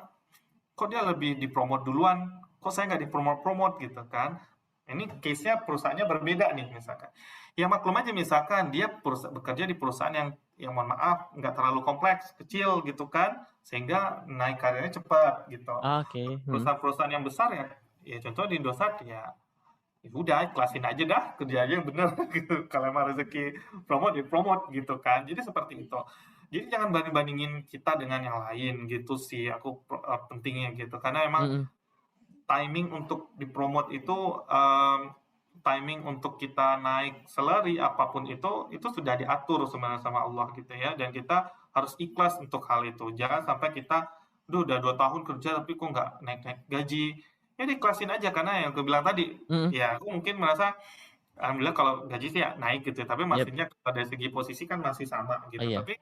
kok dia lebih dipromot duluan, kok saya nggak dipromot-promot gitu kan. Ini case-nya perusahaannya berbeda nih misalkan. Ya maklum aja misalkan dia bekerja di perusahaan yang mohon maaf nggak terlalu kompleks, kecil gitu kan, sehingga naik karirnya cepat gitu. Oke, mhm. Perusahaan-perusahaan yang besar ya contoh di Indosat ya udah ikhlasin aja dah kerja aja yang bener gitu kalau emang rezeki promote ya promote gitu kan jadi seperti itu jadi jangan banding bandingin kita dengan yang lain gitu sih aku pentingnya gitu karena emang Mhm timing untuk dipromot itu timing untuk kita naik salary apapun itu sudah diatur sebenarnya sama Allah gitu ya dan kita harus ikhlas untuk hal itu jangan sampai kita duh udah 2 tahun kerja tapi kok nggak naik naik gaji ya diklasin aja karena yang aku bilang tadi mhm. ya aku mungkin merasa alhamdulillah kalau gaji sih ya naik gitu ya, tapi Yap. maksudnya dari segi posisi kan masih sama Oh, gitu. iya. Tapi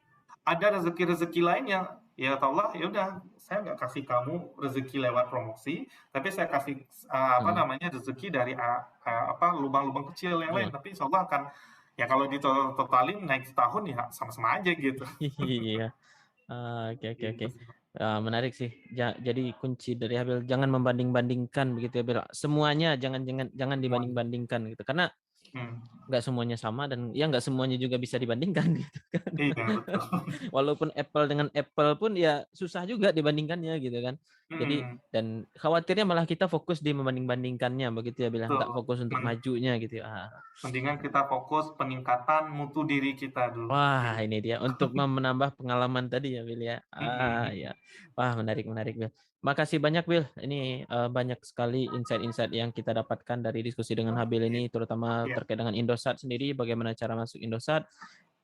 ada rezeki-rezeki lain yang ya kata Allah ya udah saya nggak kasih kamu rezeki lewat promosi, tapi saya kasih apa Mhm, namanya rezeki dari apa lubang-lubang kecil yang lain. iya. Tapi insya Allah akan ya kalau ditotalin naik setahun ya sama-sama aja gitu. Iya. Oke oke oke. Gitu sih. Menarik sih. Jadi kunci dari Abel, jangan membanding-bandingkan begitu ya, Bel. Semuanya jangan jangan jangan Semuanya. dibanding-bandingkan gitu. Karena Hmm. nggak semuanya sama dan ya nggak semuanya juga bisa dibandingkan gitu kan. Iya betul. Walaupun apple dengan apple pun ya susah juga dibandingkannya gitu kan. Jadi Hmm. dan khawatirnya malah kita fokus di membanding-bandingkannya begitu ya, bilang nggak Betul. fokus untuk majunya gitu ya. Mendingan kita fokus peningkatan mutu diri kita dulu. Wah, Gitu. ini dia untuk menambah pengalaman tadi ya, Will ya. Ya. Mhm. Wah, menarik menarik, Will. Makasih banyak, Will. Ini banyak sekali insight-insight yang kita dapatkan dari diskusi dengan Habil Iya, ini, terutama iya. terkait dengan Indosat sendiri, bagaimana cara masuk Indosat,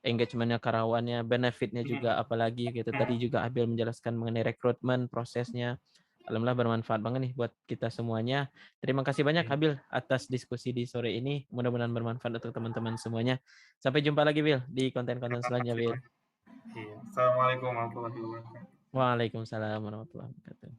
engagement-nya, karyawannya, benefit-nya juga Mhm, apalagi gitu. Tadi mhm, juga Habil menjelaskan mengenai rekrutmen, prosesnya. Alhamdulillah bermanfaat banget nih buat kita semuanya. Terima kasih banyak iya. Habil atas diskusi di sore ini. Mudah-mudahan bermanfaat untuk teman-teman semuanya. Sampai jumpa lagi, Will, di konten-konten Terima selanjutnya, kasih Will. banyak. Iya. Assalamualaikum warahmatullahi wabarakatuh. Waalaikumsalam warahmatullahi wabarakatuh.